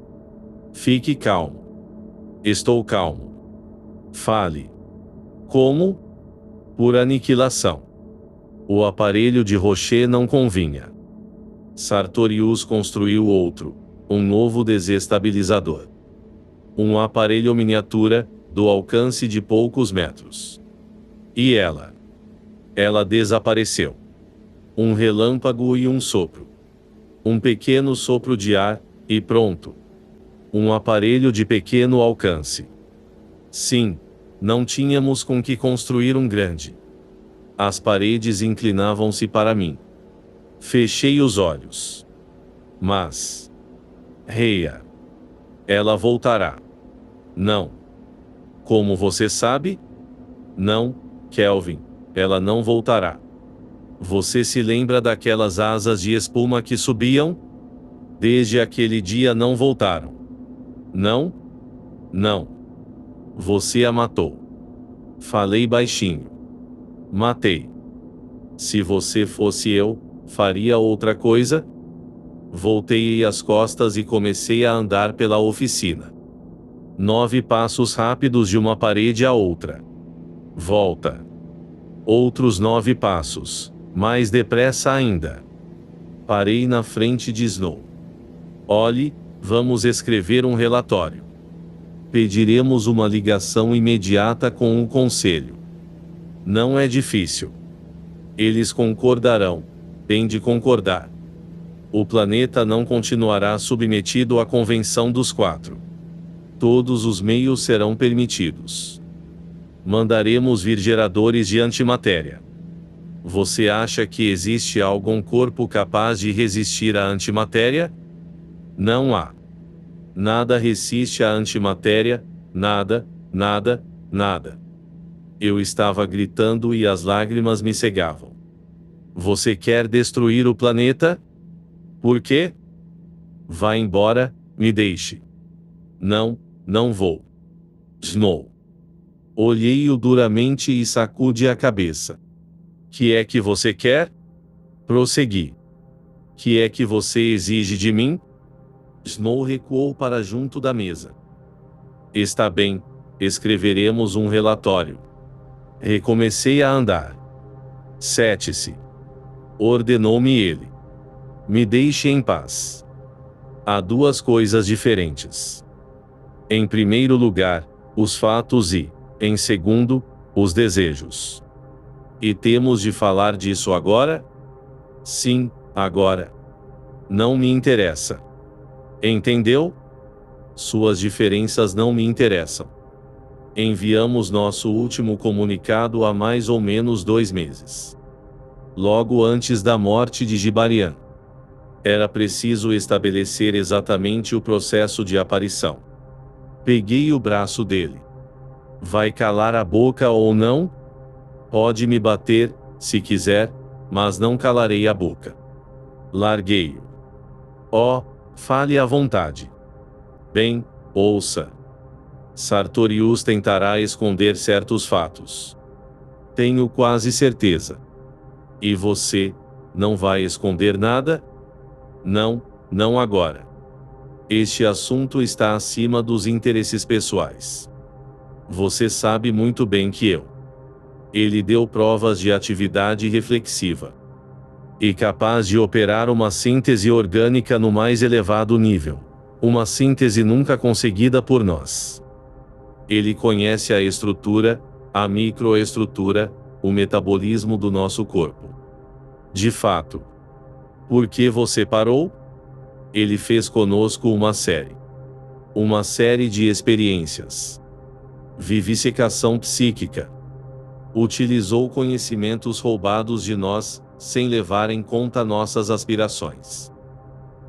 Fique calmo. Estou calmo. Fale. Como? Por aniquilação. O aparelho de Rocher não convinha. Sartorius construiu outro, um novo desestabilizador. Um aparelho miniatura, do alcance de poucos metros. E ela? Ela desapareceu. Um relâmpago e um sopro. Um pequeno sopro de ar, e pronto. Um aparelho de pequeno alcance. Sim, não tínhamos com que construir um grande. As paredes inclinavam-se para mim. Fechei os olhos. Mas... Reia. Ela voltará. Não. Como você sabe? Não, Kelvin, ela não voltará. Você se lembra daquelas asas de espuma que subiam? Desde aquele dia não voltaram. Não? Não. Você a matou. Falei baixinho. Matei. Se você fosse eu, faria outra coisa? Voltei as costas e comecei a andar pela oficina. 9 passos rápidos de uma parede à outra. Volta. Outros 9 passos, mais depressa ainda. Parei na frente de Snow. Olhe, vamos escrever um relatório. Pediremos uma ligação imediata com o conselho. Não é difícil. Eles concordarão, tem de concordar. O planeta não continuará submetido à Convenção dos 4. Todos os meios serão permitidos. Mandaremos vir geradores de antimatéria. Você acha que existe algum corpo capaz de resistir à antimatéria? Não há. Nada resiste à antimatéria, nada, nada, nada. Eu estava gritando e as lágrimas me cegavam. Você quer destruir o planeta? Por quê? Vá embora, me deixe. Não, não vou. Snow. Olhei-o duramente e sacude a cabeça. Que é que você quer? Prossegui. Que é que você exige de mim? Snow recuou para junto da mesa. Está bem, escreveremos um relatório. Recomecei a andar. Sete-se. Ordenou-me ele. Me deixe em paz. Há duas coisas diferentes. Em primeiro lugar, os fatos e, em segundo, os desejos. E temos de falar disso agora? Sim, agora. Não me interessa. Entendeu? Suas diferenças não me interessam. Enviamos nosso último comunicado há mais ou menos 2 meses. Logo antes da morte de Gibarian. Era preciso estabelecer exatamente o processo de aparição. Peguei o braço dele. Vai calar a boca ou não? Pode me bater, se quiser, mas não calarei a boca. Larguei-o. Oh, fale à vontade. Bem, ouça. Sartorius tentará esconder certos fatos. Tenho quase certeza. E você, não vai esconder nada? Não, não agora. Este assunto está acima dos interesses pessoais. Você sabe muito bem que eu. Ele deu provas de atividade reflexiva. E capaz de operar uma síntese orgânica no mais elevado nível. Uma síntese nunca conseguida por nós. Ele conhece a estrutura, a microestrutura, o metabolismo do nosso corpo. De fato. Por que você parou? Ele fez conosco uma série. Uma série de experiências. Vivisecação psíquica. Utilizou conhecimentos roubados de nós, sem levar em conta nossas aspirações.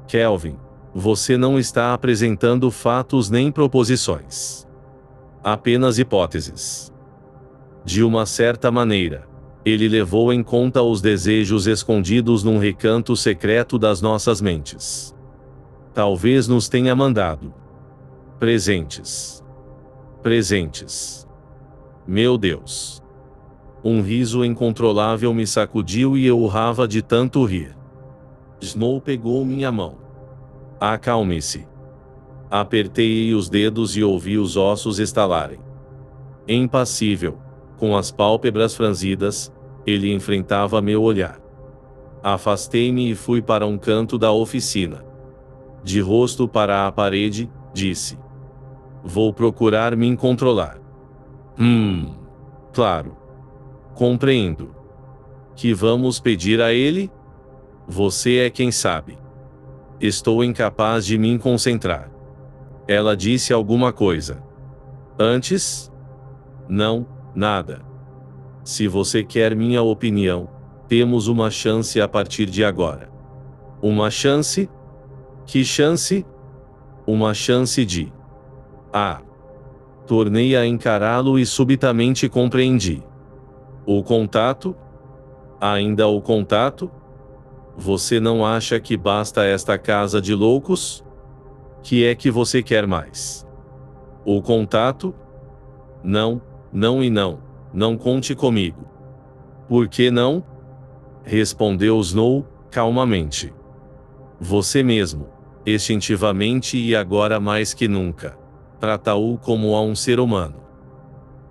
Kelvin, você não está apresentando fatos nem proposições. Apenas hipóteses. De uma certa maneira, ele levou em conta os desejos escondidos num recanto secreto das nossas mentes. Talvez nos tenha mandado presentes. Presentes. Meu Deus. Um riso incontrolável me sacudiu e eu urrava de tanto rir. Snow pegou minha mão. Acalme-se. Apertei os dedos e ouvi os ossos estalarem. Impassível, com as pálpebras franzidas, ele enfrentava meu olhar. Afastei-me e fui para um canto da oficina. De rosto para a parede, disse: vou procurar me controlar. Claro. Compreendo. Que vamos pedir a ele? Você é quem sabe. Estou incapaz de me concentrar. Ela disse alguma coisa. Antes? Não, nada. Se você quer minha opinião, temos uma chance a partir de agora. Uma chance? Que chance? Uma chance de... Tornei a encará-lo e subitamente compreendi. O contato? Ainda o contato? Você não acha que basta esta casa de loucos? Que é que você quer mais? O contato? Não, não e não, não conte comigo. Por que não? Respondeu Snow, calmamente. Você mesmo, instintivamente e agora mais que nunca, trata-o como a um ser humano.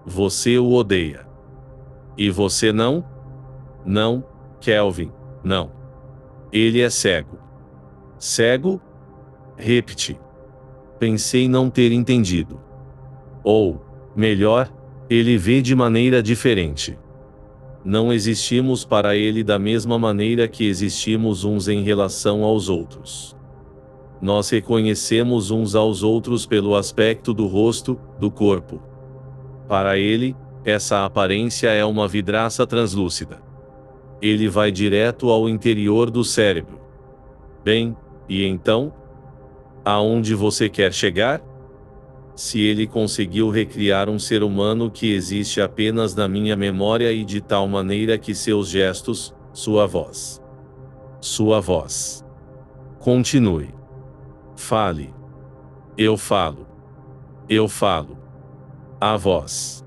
Você o odeia. E você não? Não, Kelvin, não. Ele é cego. Cego? Repete. Pensei não ter entendido. Ou, melhor, ele vê de maneira diferente. Não existimos para ele da mesma maneira que existimos uns em relação aos outros. Nós reconhecemos uns aos outros pelo aspecto do rosto, do corpo. Para ele, essa aparência é uma vidraça translúcida. Ele vai direto ao interior do cérebro. Bem, e então? Aonde você quer chegar? Se ele conseguiu recriar um ser humano que existe apenas na minha memória e de tal maneira que seus gestos, sua voz. Continue. Fale. Eu falo. A voz.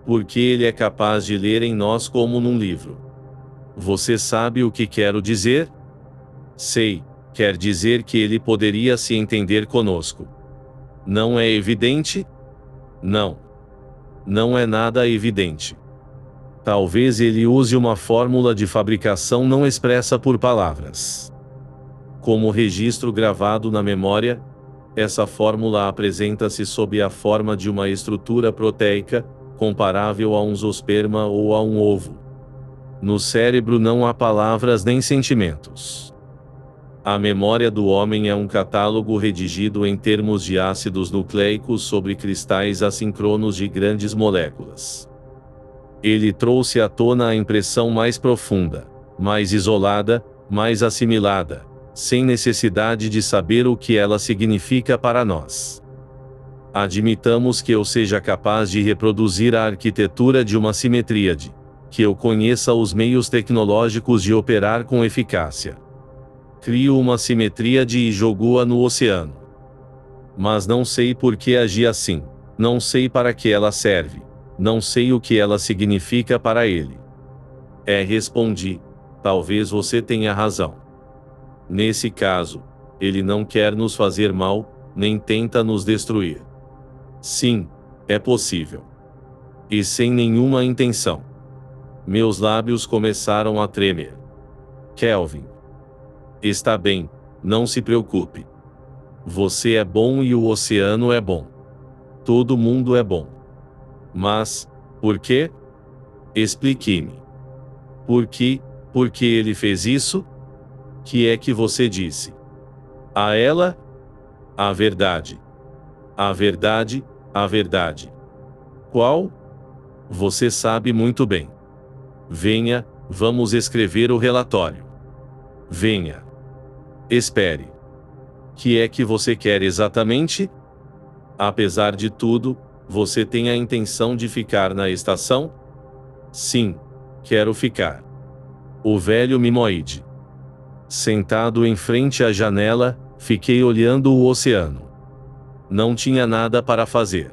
Porque ele é capaz de ler em nós como num livro. Você sabe o que quero dizer? Sei, quer dizer que ele poderia se entender conosco. Não é evidente? Não. Não é nada evidente. Talvez ele use uma fórmula de fabricação não expressa por palavras. Como registro gravado na memória, essa fórmula apresenta-se sob a forma de uma estrutura proteica, comparável a um zoosperma ou a um ovo. No cérebro não há palavras nem sentimentos. A memória do homem é um catálogo redigido em termos de ácidos nucleicos sobre cristais assíncronos de grandes moléculas. Ele trouxe à tona a impressão mais profunda, mais isolada, mais assimilada, sem necessidade de saber o que ela significa para nós. Admitamos que eu seja capaz de reproduzir a arquitetura de uma simetríade, que eu conheça os meios tecnológicos de operar com eficácia. Crio uma simetríade e jogo-a no oceano. Mas não sei por que agi assim, não sei para que ela serve, não sei o que ela significa para ele. Respondi, talvez você tenha razão. Nesse caso, ele não quer nos fazer mal, nem tenta nos destruir. Sim, é possível. E sem nenhuma intenção. Meus lábios começaram a tremer. Kelvin. Está bem, não se preocupe. Você é bom e o oceano é bom. Todo mundo é bom. Mas, por quê? Explique-me. Por que ele fez isso? Que é que você disse? A ela? A verdade. A verdade, a verdade. Qual? Você sabe muito bem. Venha, vamos escrever o relatório. Venha. Espere. Que é que você quer exatamente? Apesar de tudo, você tem a intenção de ficar na estação? Sim, quero ficar. O velho mimoide. Sentado em frente à janela, fiquei olhando o oceano. Não tinha nada para fazer.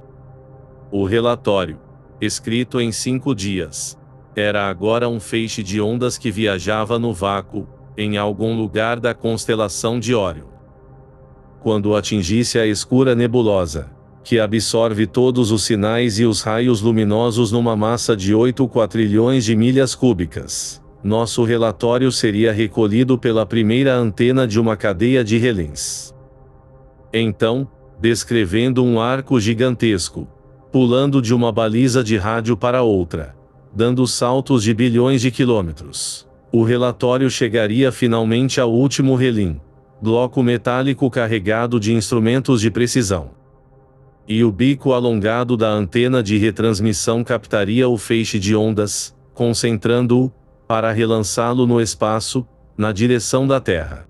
O relatório, escrito em 5 dias, era agora um feixe de ondas que viajava no vácuo, em algum lugar da constelação de Órion. Quando atingisse a escura nebulosa, que absorve todos os sinais e os raios luminosos numa massa de 8 quatrilhões de milhas cúbicas, nosso relatório seria recolhido pela primeira antena de uma cadeia de relés. Então, descrevendo um arco gigantesco, pulando de uma baliza de rádio para outra, dando saltos de bilhões de quilômetros, o relatório chegaria finalmente ao último relim, bloco metálico carregado de instrumentos de precisão. E o bico alongado da antena de retransmissão captaria o feixe de ondas, concentrando-o, para relançá-lo no espaço, na direção da Terra.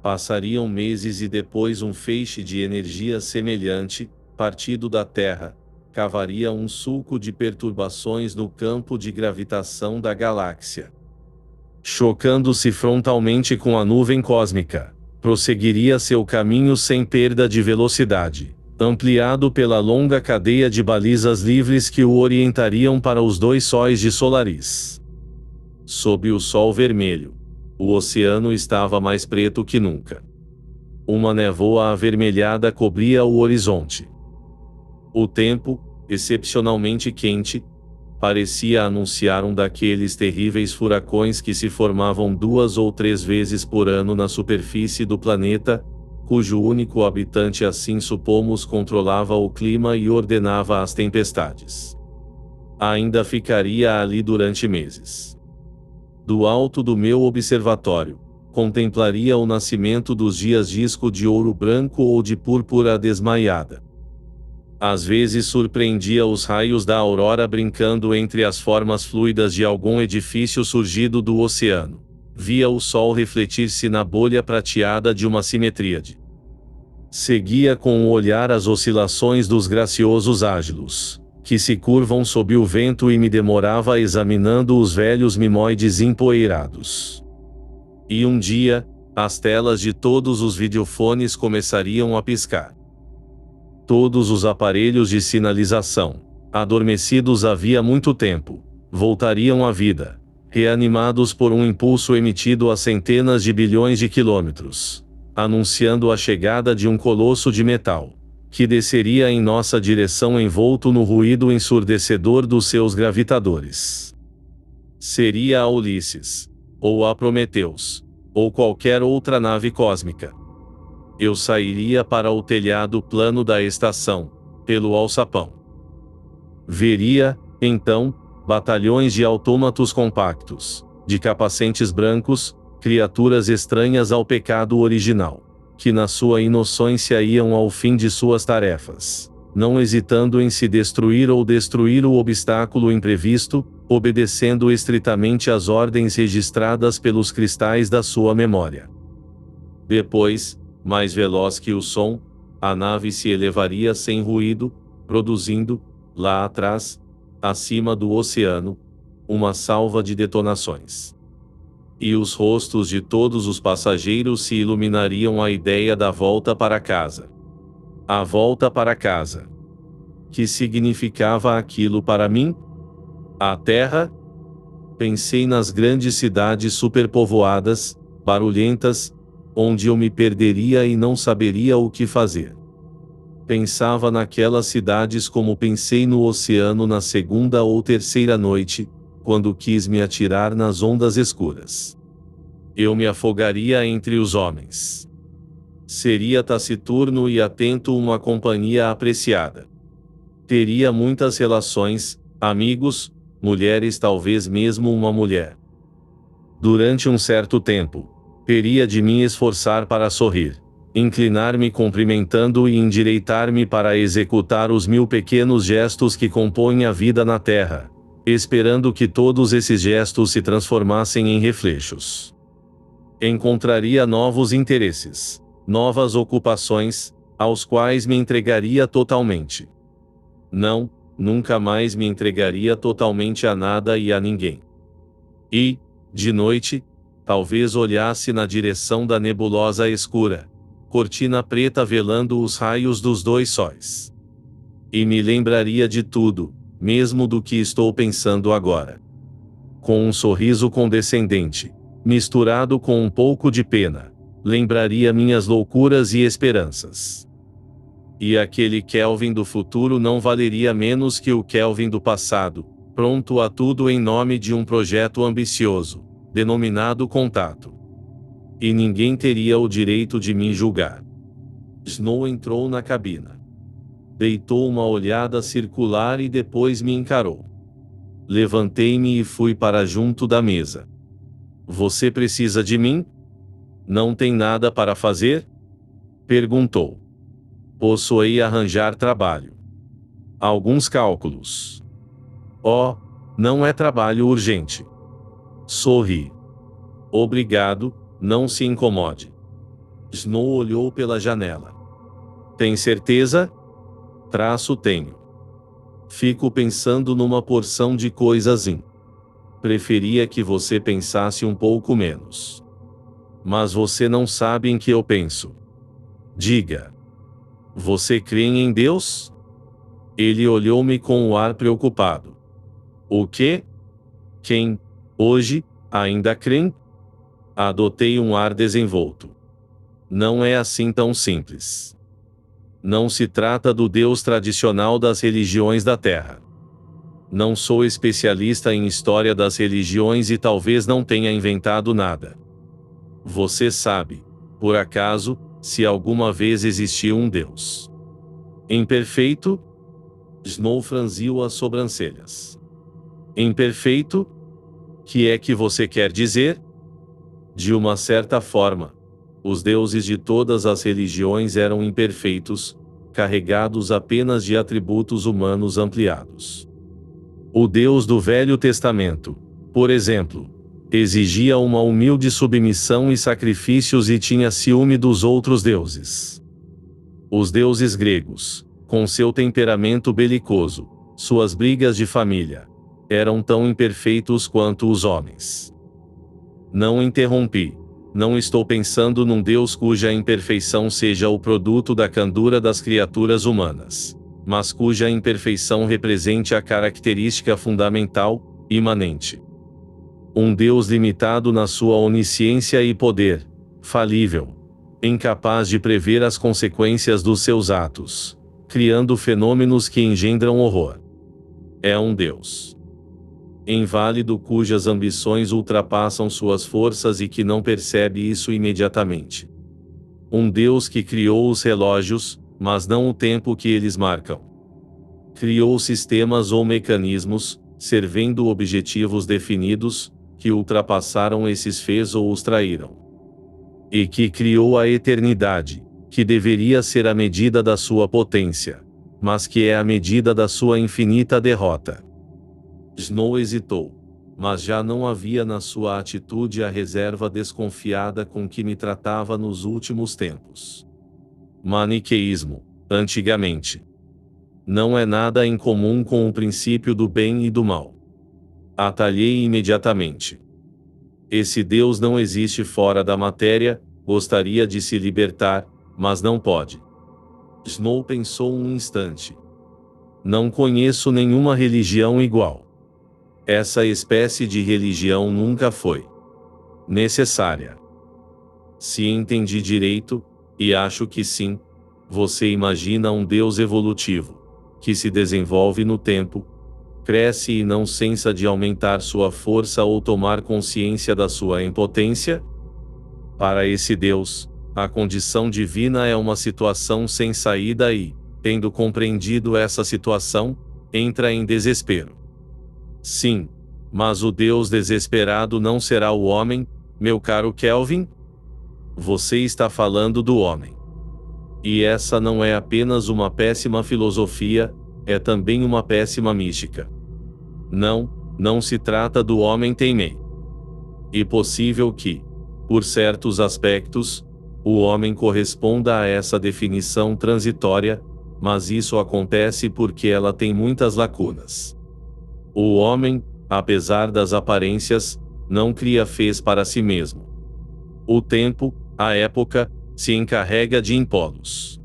Passariam meses e depois um feixe de energia semelhante, partido da Terra, cavaria um sulco de perturbações no campo de gravitação da galáxia. Chocando-se frontalmente com a nuvem cósmica, prosseguiria seu caminho sem perda de velocidade, ampliado pela longa cadeia de balizas livres que o orientariam para os 2 sóis de Solaris. Sob o sol vermelho, o oceano estava mais preto que nunca. Uma névoa avermelhada cobria o horizonte. O tempo, excepcionalmente quente, parecia anunciar um daqueles terríveis furacões que se formavam 2 ou 3 vezes por ano na superfície do planeta, cujo único habitante, assim supomos, controlava o clima e ordenava as tempestades. Ainda ficaria ali durante meses. Do alto do meu observatório, contemplaria o nascimento dos dias disco de ouro branco ou de púrpura desmaiada. Às vezes surpreendia os raios da aurora brincando entre as formas fluidas de algum edifício surgido do oceano. Via o sol refletir-se na bolha prateada de uma simetríade. Seguia com o olhar as oscilações dos graciosos ágilos, que se curvam sob o vento, e me demorava examinando os velhos mimoides empoeirados. E um dia, as telas de todos os videofones começariam a piscar. Todos os aparelhos de sinalização, adormecidos havia muito tempo, voltariam à vida, reanimados por um impulso emitido a centenas de bilhões de quilômetros, anunciando a chegada de um colosso de metal, que desceria em nossa direção envolto no ruído ensurdecedor dos seus gravitadores. Seria a Ulisses, ou a Prometheus, ou qualquer outra nave cósmica. Eu sairia para o telhado plano da estação, pelo alçapão. Veria, então, batalhões de autômatos compactos, de capacetes brancos, criaturas estranhas ao pecado original, que na sua inocência iam ao fim de suas tarefas, não hesitando em se destruir ou destruir o obstáculo imprevisto, obedecendo estritamente às ordens registradas pelos cristais da sua memória. Depois, mais veloz que o som, a nave se elevaria sem ruído, produzindo, lá atrás, acima do oceano, uma salva de detonações. E os rostos de todos os passageiros se iluminariam à ideia da volta para casa. A volta para casa. Que significava aquilo para mim? A Terra? Pensei nas grandes cidades superpovoadas, barulhentas, onde eu me perderia e não saberia o que fazer. Pensava naquelas cidades como pensei no oceano na 2ª ou 3ª noite, quando quis me atirar nas ondas escuras. Eu me afogaria entre os homens. Seria taciturno e atento, uma companhia apreciada. Teria muitas relações, amigos, mulheres, talvez mesmo uma mulher. Durante um certo tempo, teria de me esforçar para sorrir, inclinar-me cumprimentando e endireitar-me para executar os 1000 pequenos gestos que compõem a vida na Terra, esperando que todos esses gestos se transformassem em reflexos. Encontraria novos interesses, novas ocupações, aos quais me entregaria totalmente. Não, nunca mais me entregaria totalmente a nada e a ninguém. E, de noite, talvez olhasse na direção da nebulosa escura, cortina preta velando os raios dos 2 sóis. E me lembraria de tudo, mesmo do que estou pensando agora. Com um sorriso condescendente, misturado com um pouco de pena, lembraria minhas loucuras e esperanças. E aquele Kelvin do futuro não valeria menos que o Kelvin do passado, pronto a tudo em nome de um projeto ambicioso, denominado contato. E ninguém teria o direito de me julgar. Snow entrou na cabina. Deitou uma olhada circular e depois me encarou. Levantei-me e fui para junto da mesa. Você precisa de mim? Não tem nada para fazer? Perguntou. Posso arranjar trabalho. Alguns cálculos. Oh, não é trabalho urgente. Sorri. Obrigado, não se incomode. Snow olhou pela janela. Tem certeza? Tenho. Fico pensando numa porção de coisas Preferia que você pensasse um pouco menos. Mas você não sabe em que eu penso. Diga. Você crê em Deus? Ele olhou-me com um ar preocupado. O quê? Quem, hoje, ainda crê? Adotei um ar desenvolto. Não é assim tão simples. Não se trata do Deus tradicional das religiões da Terra. Não sou especialista em história das religiões e talvez não tenha inventado nada. Você sabe, por acaso, se alguma vez existiu um Deus imperfeito? Snow franziu as sobrancelhas. Imperfeito? Que é que você quer dizer? De uma certa forma, os deuses de todas as religiões eram imperfeitos, carregados apenas de atributos humanos ampliados. O Deus do Velho Testamento, por exemplo, exigia uma humilde submissão e sacrifícios e tinha ciúme dos outros deuses. Os deuses gregos, com seu temperamento belicoso, suas brigas de família, eram tão imperfeitos quanto os homens. Não interrompi. Não estou pensando num Deus cuja imperfeição seja o produto da candura das criaturas humanas, mas cuja imperfeição represente a característica fundamental, imanente. Um Deus limitado na sua onisciência e poder, falível, incapaz de prever as consequências dos seus atos, criando fenômenos que engendram horror. É um Deus inválido cujas ambições ultrapassam suas forças e que não percebe isso imediatamente. Um Deus que criou os relógios, mas não o tempo que eles marcam. Criou sistemas ou mecanismos, servindo objetivos definidos, que ultrapassaram esses fez ou os traíram. E que criou a eternidade, que deveria ser a medida da sua potência, mas que é a medida da sua infinita derrota. Snow hesitou, mas já não havia na sua atitude a reserva desconfiada com que me tratava nos últimos tempos. Maniqueísmo, antigamente. Não é nada em comum com o princípio do bem e do mal. Atalhei imediatamente. Esse Deus não existe fora da matéria, gostaria de se libertar, mas não pode. Snow pensou um instante. Não conheço nenhuma religião igual. Essa espécie de religião nunca foi necessária. Se entendi direito, e acho que sim, você imagina um Deus evolutivo, que se desenvolve no tempo, cresce e não cessa de aumentar sua força ou tomar consciência da sua impotência? Para esse Deus, a condição divina é uma situação sem saída e, tendo compreendido essa situação, entra em desespero. Sim, mas o Deus desesperado não será o homem, meu caro Kelvin? Você está falando do homem. E essa não é apenas uma péssima filosofia, é também uma péssima mística. Não se trata do homem teimei. E possível que, por certos aspectos, o homem corresponda a essa definição transitória, mas isso acontece porque ela tem muitas lacunas. O homem, apesar das aparências, não cria fez para si mesmo. O tempo, a época, se encarrega de impô-los.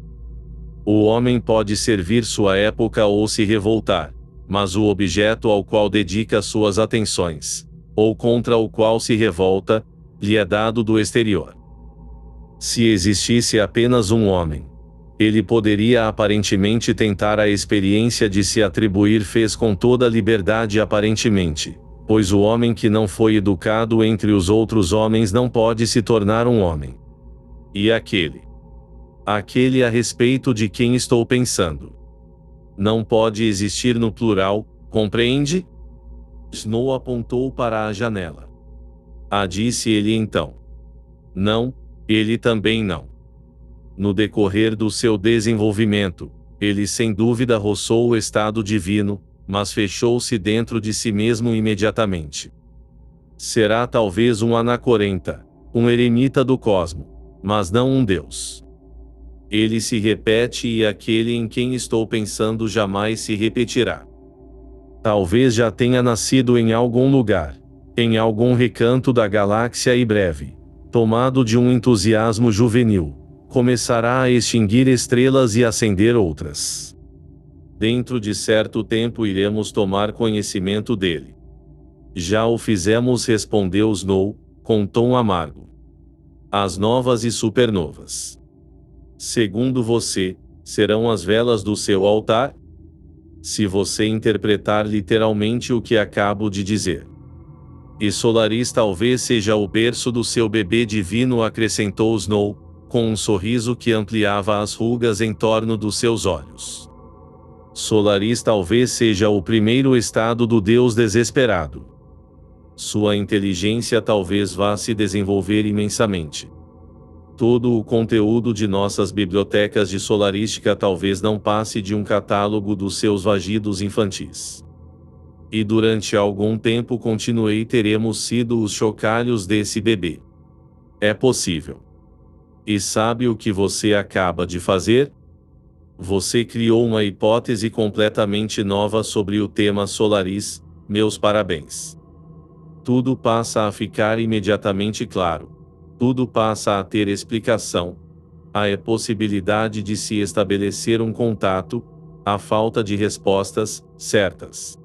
O homem pode servir sua época ou se revoltar, mas o objeto ao qual dedica suas atenções, ou contra o qual se revolta, lhe é dado do exterior. Se existisse apenas um homem, ele poderia aparentemente tentar a experiência de se atribuir fez com toda liberdade aparentemente, pois o homem que não foi educado entre os outros homens não pode se tornar um homem. E aquele a respeito de quem estou pensando, não pode existir no plural, compreende? Snow apontou para a janela. Disse ele então. Não, ele também não. No decorrer do seu desenvolvimento, ele sem dúvida roçou o estado divino, mas fechou-se dentro de si mesmo imediatamente. Será talvez um anacoreta, um eremita do cosmo, mas não um Deus. Ele se repete e aquele em quem estou pensando jamais se repetirá. Talvez já tenha nascido em algum lugar, em algum recanto da galáxia e breve, tomado de um entusiasmo juvenil, começará a extinguir estrelas e acender outras. Dentro de certo tempo iremos tomar conhecimento dele. Já o fizemos, respondeu Snow, com tom amargo. As novas e supernovas. Segundo você, serão as velas do seu altar? Se você interpretar literalmente o que acabo de dizer. E Solaris talvez seja o berço do seu bebê divino, acrescentou Snow, com um sorriso que ampliava as rugas em torno dos seus olhos. Solaris talvez seja o primeiro estado do Deus desesperado. Sua inteligência talvez vá se desenvolver imensamente. Todo o conteúdo de nossas bibliotecas de solarística talvez não passe de um catálogo dos seus vagidos infantis. E durante algum tempo continuei teremos sido os chocalhos desse bebê. É possível. E sabe o que você acaba de fazer? Você criou uma hipótese completamente nova sobre o tema Solaris, meus parabéns. Tudo passa a ficar imediatamente claro. Tudo passa a ter explicação. Há possibilidade de se estabelecer um contato, a falta de respostas certas.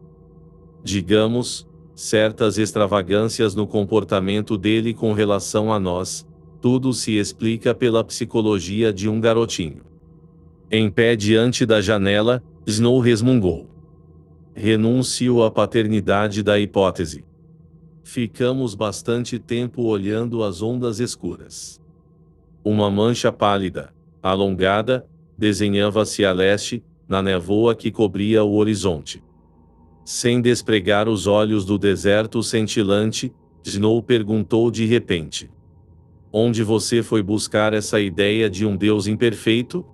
Digamos, certas extravagâncias no comportamento dele com relação a nós, tudo se explica pela psicologia de um garotinho. Em pé diante da janela, Snow resmungou. Renuncio à paternidade da hipótese. Ficamos bastante tempo olhando as ondas escuras. Uma mancha pálida, alongada, desenhava-se a leste, na névoa que cobria o horizonte. Sem despregar os olhos do deserto cintilante, Snow perguntou de repente. Onde você foi buscar essa ideia de um Deus imperfeito?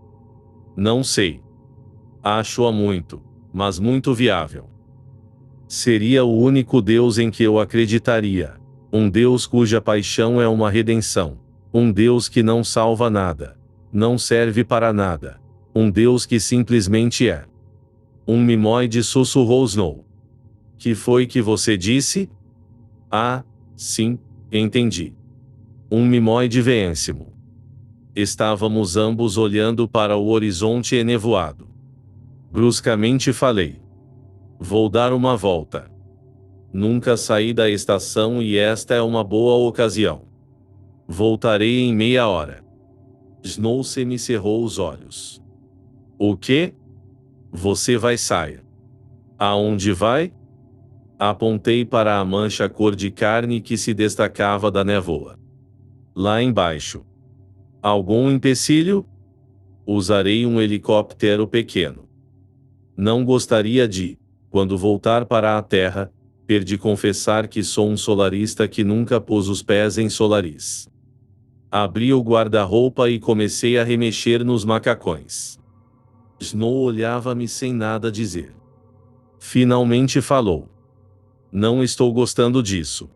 Não sei. Acho-a muito, mas muito viável. Seria o único Deus em que eu acreditaria. Um Deus cuja paixão é uma redenção. Um Deus que não salva nada. Não serve para nada. Um Deus que simplesmente é. Um mimoide, sussurrou Snow. Que foi que você disse? Ah, sim, entendi. Um mimoide veêncimo. Estávamos ambos olhando para o horizonte enevoado. Bruscamente falei. Vou dar uma volta. Nunca saí da estação e esta é uma boa ocasião. Voltarei em meia hora. Snow semicerrou os olhos. O quê? Você vai sair. Aonde vai? Apontei para a mancha cor de carne que se destacava da névoa. Lá embaixo. Algum empecilho? Usarei um helicóptero pequeno. Não gostaria de, quando voltar para a Terra, ter de confessar que sou um solarista que nunca pôs os pés em Solaris. Abri o guarda-roupa e comecei a remexer nos macacões. Snow olhava-me sem nada dizer. Finalmente falou. Não estou gostando disso.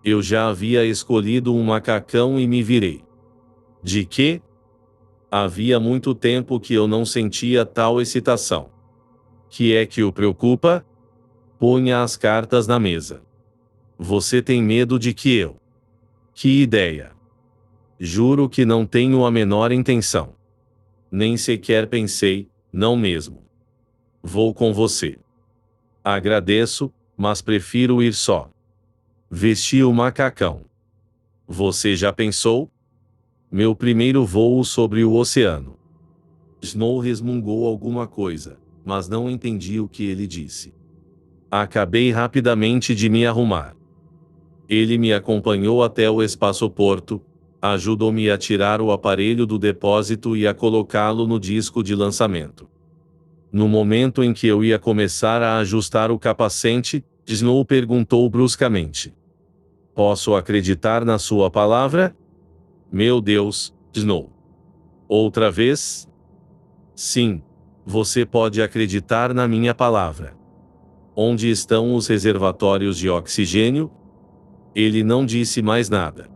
Eu já havia escolhido um macacão e me virei. De quê? Havia muito tempo que eu não sentia tal excitação. Que é que o preocupa? Ponha as cartas na mesa. Você tem medo de que eu? Que ideia! Juro que não tenho a menor intenção. Nem sequer pensei, não mesmo. Vou com você. Agradeço, mas prefiro ir só. Vesti o macacão. Você já pensou? Meu primeiro voo sobre o oceano. Snow resmungou alguma coisa, mas não entendi o que ele disse. Acabei rapidamente de me arrumar. Ele me acompanhou até o espaçoporto, ajudou-me a tirar o aparelho do depósito e a colocá-lo no disco de lançamento. No momento em que eu ia começar a ajustar o capacete, Snow perguntou bruscamente. Posso acreditar na sua palavra? Meu Deus, Snow. Outra vez? Sim, você pode acreditar na minha palavra. Onde estão os reservatórios de oxigênio? Ele não disse mais nada.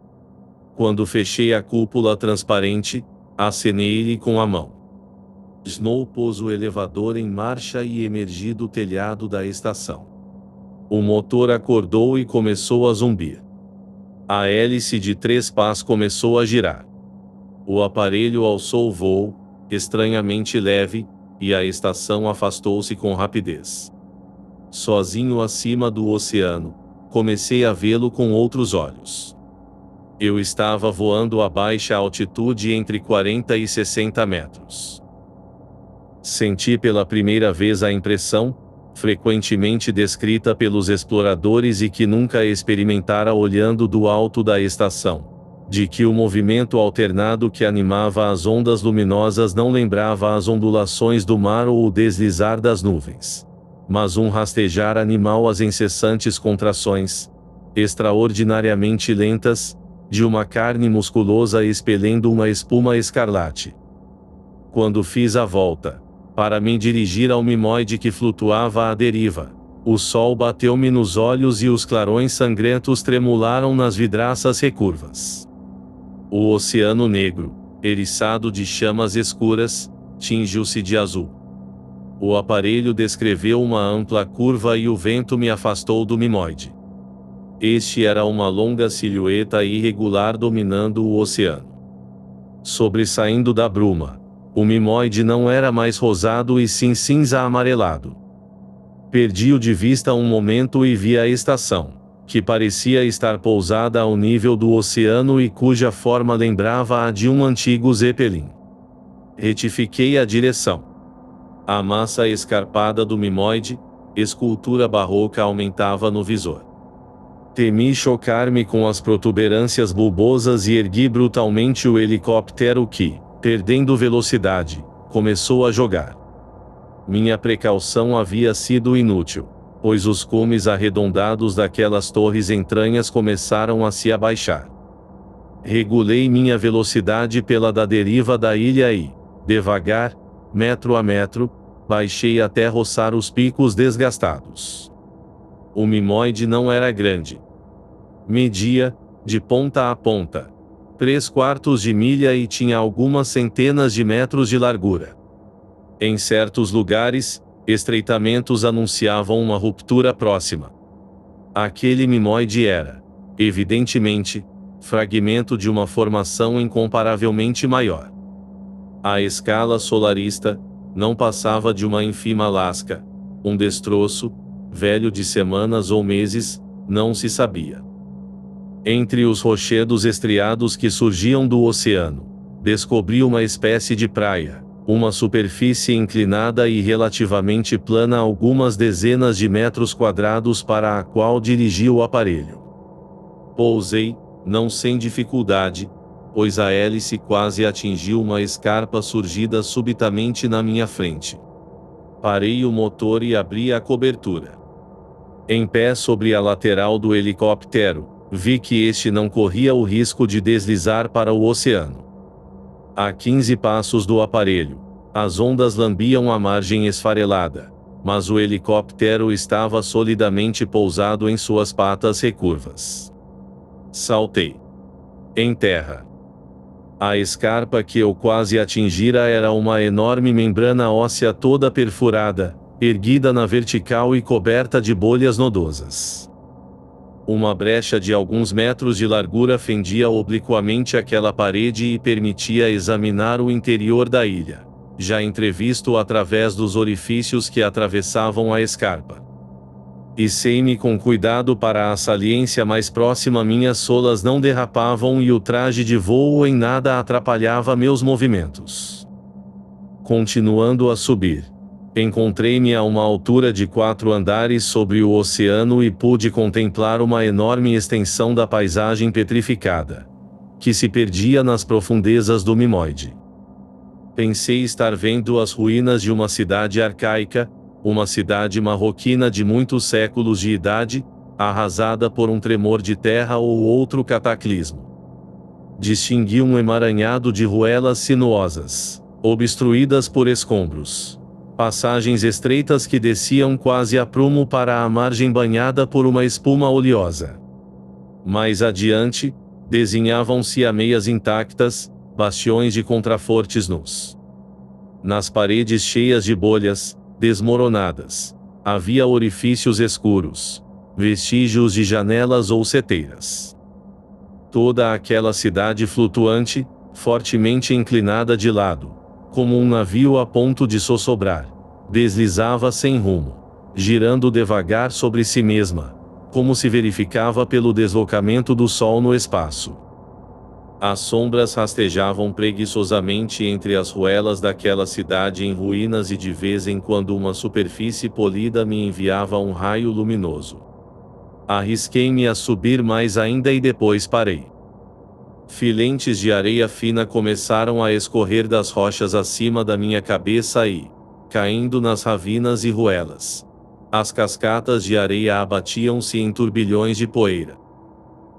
Quando fechei a cúpula transparente, acenei-lhe com a mão. Snow pôs o elevador em marcha e emergi do telhado da estação. O motor acordou e começou a zumbir. A hélice de 3 pás começou a girar. O aparelho alçou o voo, estranhamente leve, e a estação afastou-se com rapidez. Sozinho acima do oceano, comecei a vê-lo com outros olhos. Eu estava voando a baixa altitude entre 40 e 60 metros. Senti pela primeira vez a impressão, frequentemente descrita pelos exploradores e que nunca experimentara olhando do alto da estação, de que o movimento alternado que animava as ondas luminosas não lembrava as ondulações do mar ou o deslizar das nuvens, mas um rastejar animal às incessantes contrações, extraordinariamente lentas, de uma carne musculosa expelendo uma espuma escarlate. Quando fiz a volta, para me dirigir ao mimoide que flutuava à deriva, o sol bateu-me nos olhos e os clarões sangrentos tremularam nas vidraças recurvas. O oceano negro, eriçado de chamas escuras, tingiu-se de azul. O aparelho descreveu uma ampla curva e o vento me afastou do mimoide. Este era uma longa silhueta irregular dominando o oceano. Sobressaindo da bruma, o mimoide não era mais rosado e sim cinza amarelado. Perdi-o de vista um momento e vi a estação, que parecia estar pousada ao nível do oceano e cuja forma lembrava a de um antigo Zeppelin. Retifiquei a direção. A massa escarpada do mimoide, escultura barroca, aumentava no visor. Temi chocar-me com as protuberâncias bulbosas e ergui brutalmente o helicóptero que, perdendo velocidade, começou a jogar. Minha precaução havia sido inútil, pois os cumes arredondados daquelas torres entranhas começaram a se abaixar. Regulei minha velocidade pela da deriva da ilha e, devagar, metro a metro, baixei até roçar os picos desgastados. O mimoide não era grande. Media, de ponta a ponta, 3/4 de milha e tinha algumas centenas de metros de largura. Em certos lugares, estreitamentos anunciavam uma ruptura próxima. Aquele mimoide era, evidentemente, fragmento de uma formação incomparavelmente maior. A escala solarista não passava de uma ínfima lasca, um destroço, velho de semanas ou meses, não se sabia. Entre os rochedos estriados que surgiam do oceano, descobri uma espécie de praia, uma superfície inclinada e relativamente plana a algumas dezenas de metros quadrados para a qual dirigi o aparelho. Pousei, não sem dificuldade, pois a hélice quase atingiu uma escarpa surgida subitamente na minha frente. Parei o motor e abri a cobertura. Em pé sobre a lateral do helicóptero, vi que este não corria o risco de deslizar para o oceano. A 15 passos do aparelho, as ondas lambiam a margem esfarelada, mas o helicóptero estava solidamente pousado em suas patas recurvas. Saltei. Em terra. A escarpa que eu quase atingira era uma enorme membrana óssea toda perfurada, erguida na vertical e coberta de bolhas nodosas. Uma brecha de alguns metros de largura fendia obliquamente aquela parede e permitia examinar o interior da ilha, já entrevisto através dos orifícios que atravessavam a escarpa. Issei-me com cuidado para a saliência mais próxima. Minhas solas não derrapavam e o traje de voo em nada atrapalhava meus movimentos. Continuando a subir, encontrei-me a uma altura de 4 andares sobre o oceano e pude contemplar uma enorme extensão da paisagem petrificada, que se perdia nas profundezas do Mimoide. Pensei estar vendo as ruínas de uma cidade arcaica, uma cidade marroquina de muitos séculos de idade, arrasada por um tremor de terra ou outro cataclismo. Distingui um emaranhado de ruelas sinuosas, obstruídas por escombros. Passagens estreitas que desciam quase a prumo para a margem banhada por uma espuma oleosa. Mais adiante, desenhavam-se ameias intactas, bastiões de contrafortes nus. Nas paredes cheias de bolhas, desmoronadas, havia orifícios escuros, vestígios de janelas ou seteiras. Toda aquela cidade flutuante, fortemente inclinada de lado, como um navio a ponto de sossobrar, deslizava sem rumo, girando devagar sobre si mesma, como se verificava pelo deslocamento do sol no espaço. As sombras rastejavam preguiçosamente entre as ruelas daquela cidade em ruínas e de vez em quando uma superfície polida me enviava um raio luminoso. Arrisquei-me a subir mais ainda e depois parei. Filentes de areia fina começaram a escorrer das rochas acima da minha cabeça e, caindo nas ravinas e ruelas, as cascatas de areia abatiam-se em turbilhões de poeira.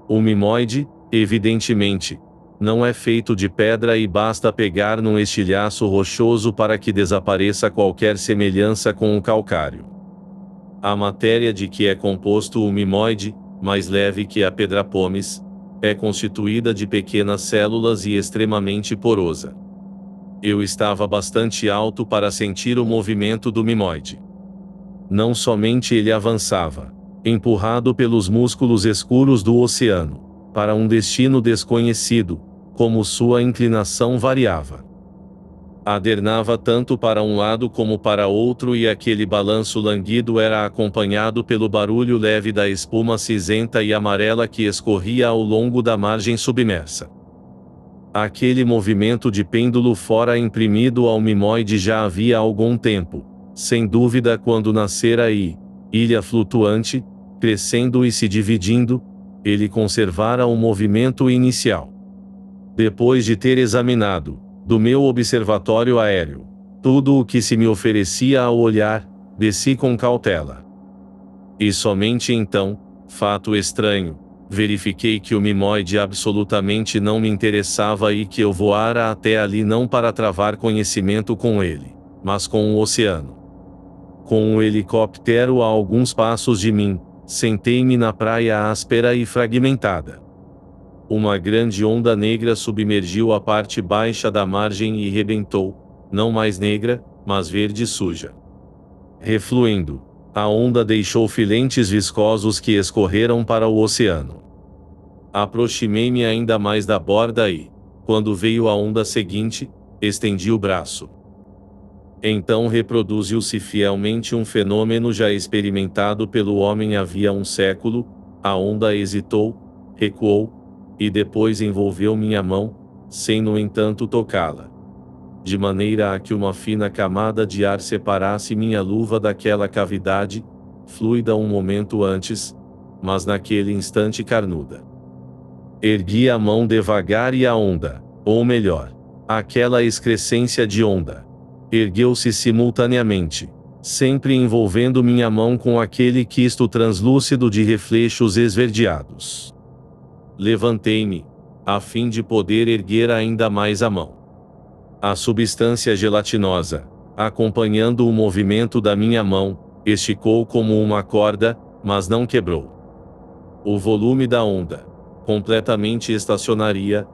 O Mimoide, evidentemente, não é feito de pedra e basta pegar num estilhaço rochoso para que desapareça qualquer semelhança com o calcário. A matéria de que é composto o Mimoide, mais leve que a pedra pómez, é constituída de pequenas células e extremamente porosa. Eu estava bastante alto para sentir o movimento do Mimoide. Não somente ele avançava, empurrado pelos músculos escuros do oceano, para um destino desconhecido, como sua inclinação variava. Adernava tanto para um lado como para outro e aquele balanço languido era acompanhado pelo barulho leve da espuma cinzenta e amarela que escorria ao longo da margem submersa. Aquele movimento de pêndulo fora imprimido ao Mimoide já havia algum tempo, sem dúvida quando nascera e, ilha flutuante, crescendo e se dividindo, ele conservara o movimento inicial. Depois de ter examinado, do meu observatório aéreo, tudo o que se me oferecia ao olhar, desci com cautela. E somente então, fato estranho, verifiquei que o Mimoide absolutamente não me interessava e que eu voara até ali não para travar conhecimento com ele, mas com o oceano. Com o helicóptero a alguns passos de mim, sentei-me na praia áspera e fragmentada. Uma grande onda negra submergiu a parte baixa da margem e rebentou, não mais negra, mas verde suja. Refluindo, a onda deixou filentes viscosos que escorreram para o oceano. Aproximei-me ainda mais da borda e, quando veio a onda seguinte, estendi o braço. Então reproduziu-se fielmente um fenômeno já experimentado pelo homem havia um século. A onda hesitou, recuou, e depois envolveu minha mão, sem no entanto tocá-la. De maneira a que uma fina camada de ar separasse minha luva daquela cavidade, fluida um momento antes, mas naquele instante carnuda. Ergui a mão devagar e a onda, ou melhor, aquela excrescência de onda, ergueu-se simultaneamente, sempre envolvendo minha mão com aquele quisto translúcido de reflexos esverdeados. Levantei-me, a fim de poder erguer ainda mais a mão. A substância gelatinosa, acompanhando o movimento da minha mão, esticou como uma corda, mas não quebrou. O volume da onda, completamente estacionaria,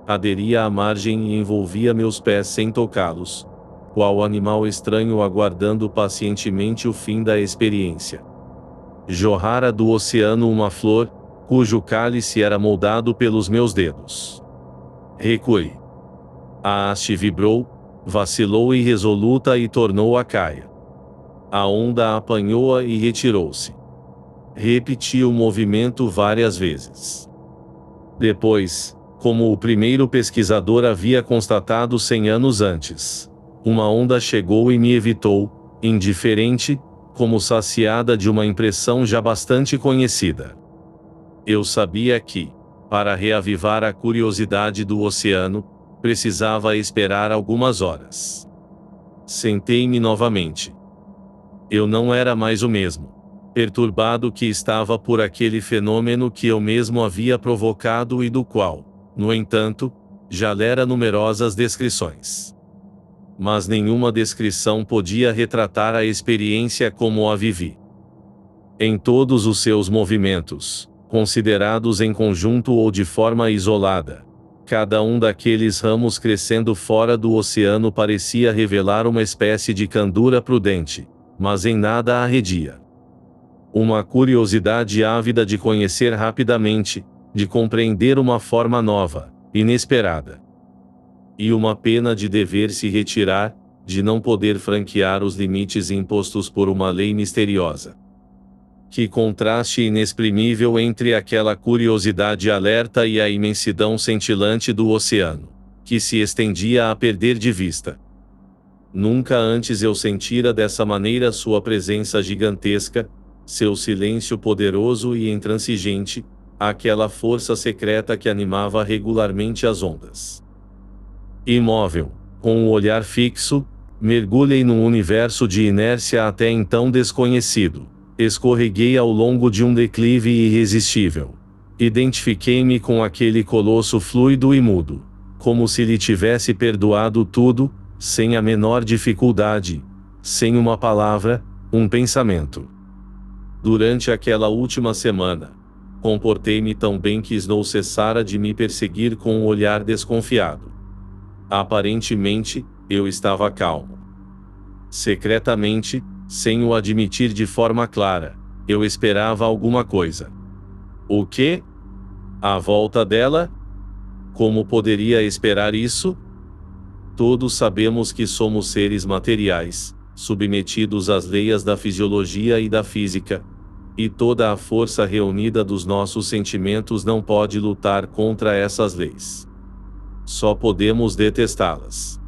aderia à margem e envolvia meus pés sem tocá-los, qual animal estranho aguardando pacientemente o fim da experiência. Jorrara do oceano uma flor, cujo cálice era moldado pelos meus dedos. Recuei. A haste vibrou, vacilou irresoluta e tornou a cair. A onda apanhou-a e retirou-se. Repeti o movimento várias vezes. Depois, como o primeiro pesquisador havia constatado 100 anos antes, uma onda chegou e me evitou, indiferente, como saciada de uma impressão já bastante conhecida. Eu sabia que, para reavivar a curiosidade do oceano, precisava esperar algumas horas. Sentei-me novamente. Eu não era mais o mesmo, perturbado que estava por aquele fenômeno que eu mesmo havia provocado e do qual, no entanto, já lera numerosas descrições. Mas nenhuma descrição podia retratar a experiência como a vivi. Em todos os seus movimentos, considerados em conjunto ou de forma isolada, cada um daqueles ramos crescendo fora do oceano parecia revelar uma espécie de candura prudente, mas em nada arredia. Uma curiosidade ávida de conhecer rapidamente, de compreender uma forma nova, inesperada. E uma pena de dever se retirar, de não poder franquear os limites impostos por uma lei misteriosa. Que contraste inexprimível entre aquela curiosidade alerta e a imensidão cintilante do oceano, que se estendia a perder de vista. Nunca antes eu sentira dessa maneira sua presença gigantesca, seu silêncio poderoso e intransigente, aquela força secreta que animava regularmente as ondas. Imóvel, com o olhar fixo, mergulhei num universo de inércia até então desconhecido. Escorreguei ao longo de um declive irresistível. Identifiquei-me com aquele colosso fluido e mudo, como se lhe tivesse perdoado tudo, sem a menor dificuldade, sem uma palavra, um pensamento. Durante aquela última semana, comportei-me tão bem que Snow cessara de me perseguir com um olhar desconfiado. Aparentemente, eu estava calmo. Secretamente, sem o admitir de forma clara, eu esperava alguma coisa. O quê? A volta dela? Como poderia esperar isso? Todos sabemos que somos seres materiais, submetidos às leis da fisiologia e da física, e toda a força reunida dos nossos sentimentos não pode lutar contra essas leis. Só podemos detestá-las.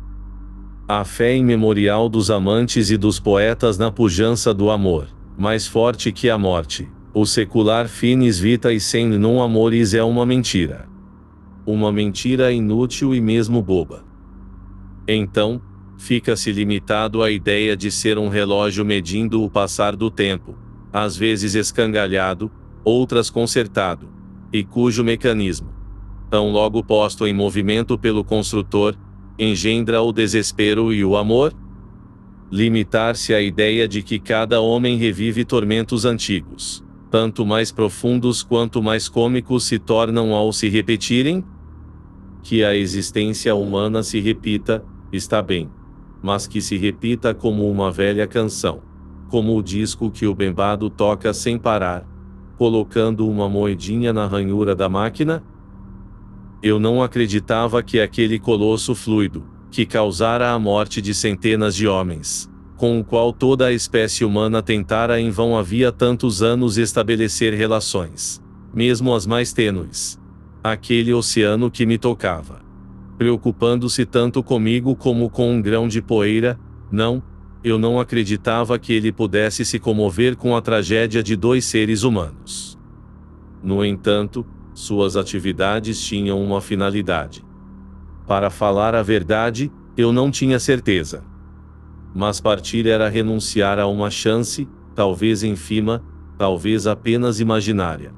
A fé imemorial dos amantes e dos poetas na pujança do amor, mais forte que a morte, o secular finis vitae sem non amoris é uma mentira. Uma mentira inútil e mesmo boba. Então, fica-se limitado à ideia de ser um relógio medindo o passar do tempo, às vezes escangalhado, outras consertado, e cujo mecanismo, tão logo posto em movimento pelo construtor, engendra o desespero e o amor? Limitar-se à ideia de que cada homem revive tormentos antigos, tanto mais profundos quanto mais cômicos se tornam ao se repetirem? Que a existência humana se repita, está bem, mas que se repita como uma velha canção, como o disco que o bembado toca sem parar, colocando uma moedinha na ranhura da máquina? Eu não acreditava que aquele colosso fluido, que causara a morte de centenas de homens, com o qual toda a espécie humana tentara em vão havia tantos anos estabelecer relações, mesmo as mais tênues. Aquele oceano que me tocava, preocupando-se tanto comigo como com um grão de poeira, eu não acreditava que ele pudesse se comover com a tragédia de dois seres humanos. No entanto, Suas atividades tinham uma finalidade. Para falar a verdade, eu não tinha certeza. Mas partir era renunciar a uma chance, talvez ínfima, talvez apenas imaginária.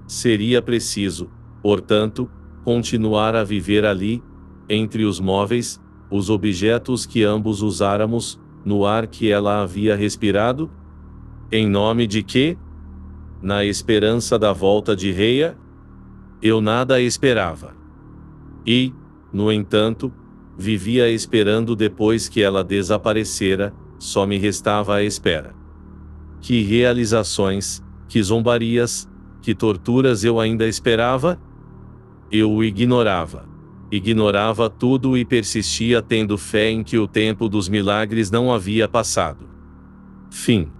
Seria preciso, portanto, continuar a viver ali, entre os móveis, os objetos que ambos usáramos, no ar que ela havia respirado? Em nome de quê? Na esperança da volta de Rhea? Eu nada esperava. E, no entanto, vivia esperando depois que ela desaparecera, só me restava a espera. Que realizações, que zombarias, que torturas eu ainda esperava? Eu o ignorava. Ignorava tudo e persistia tendo fé em que o tempo dos milagres não havia passado. Fim.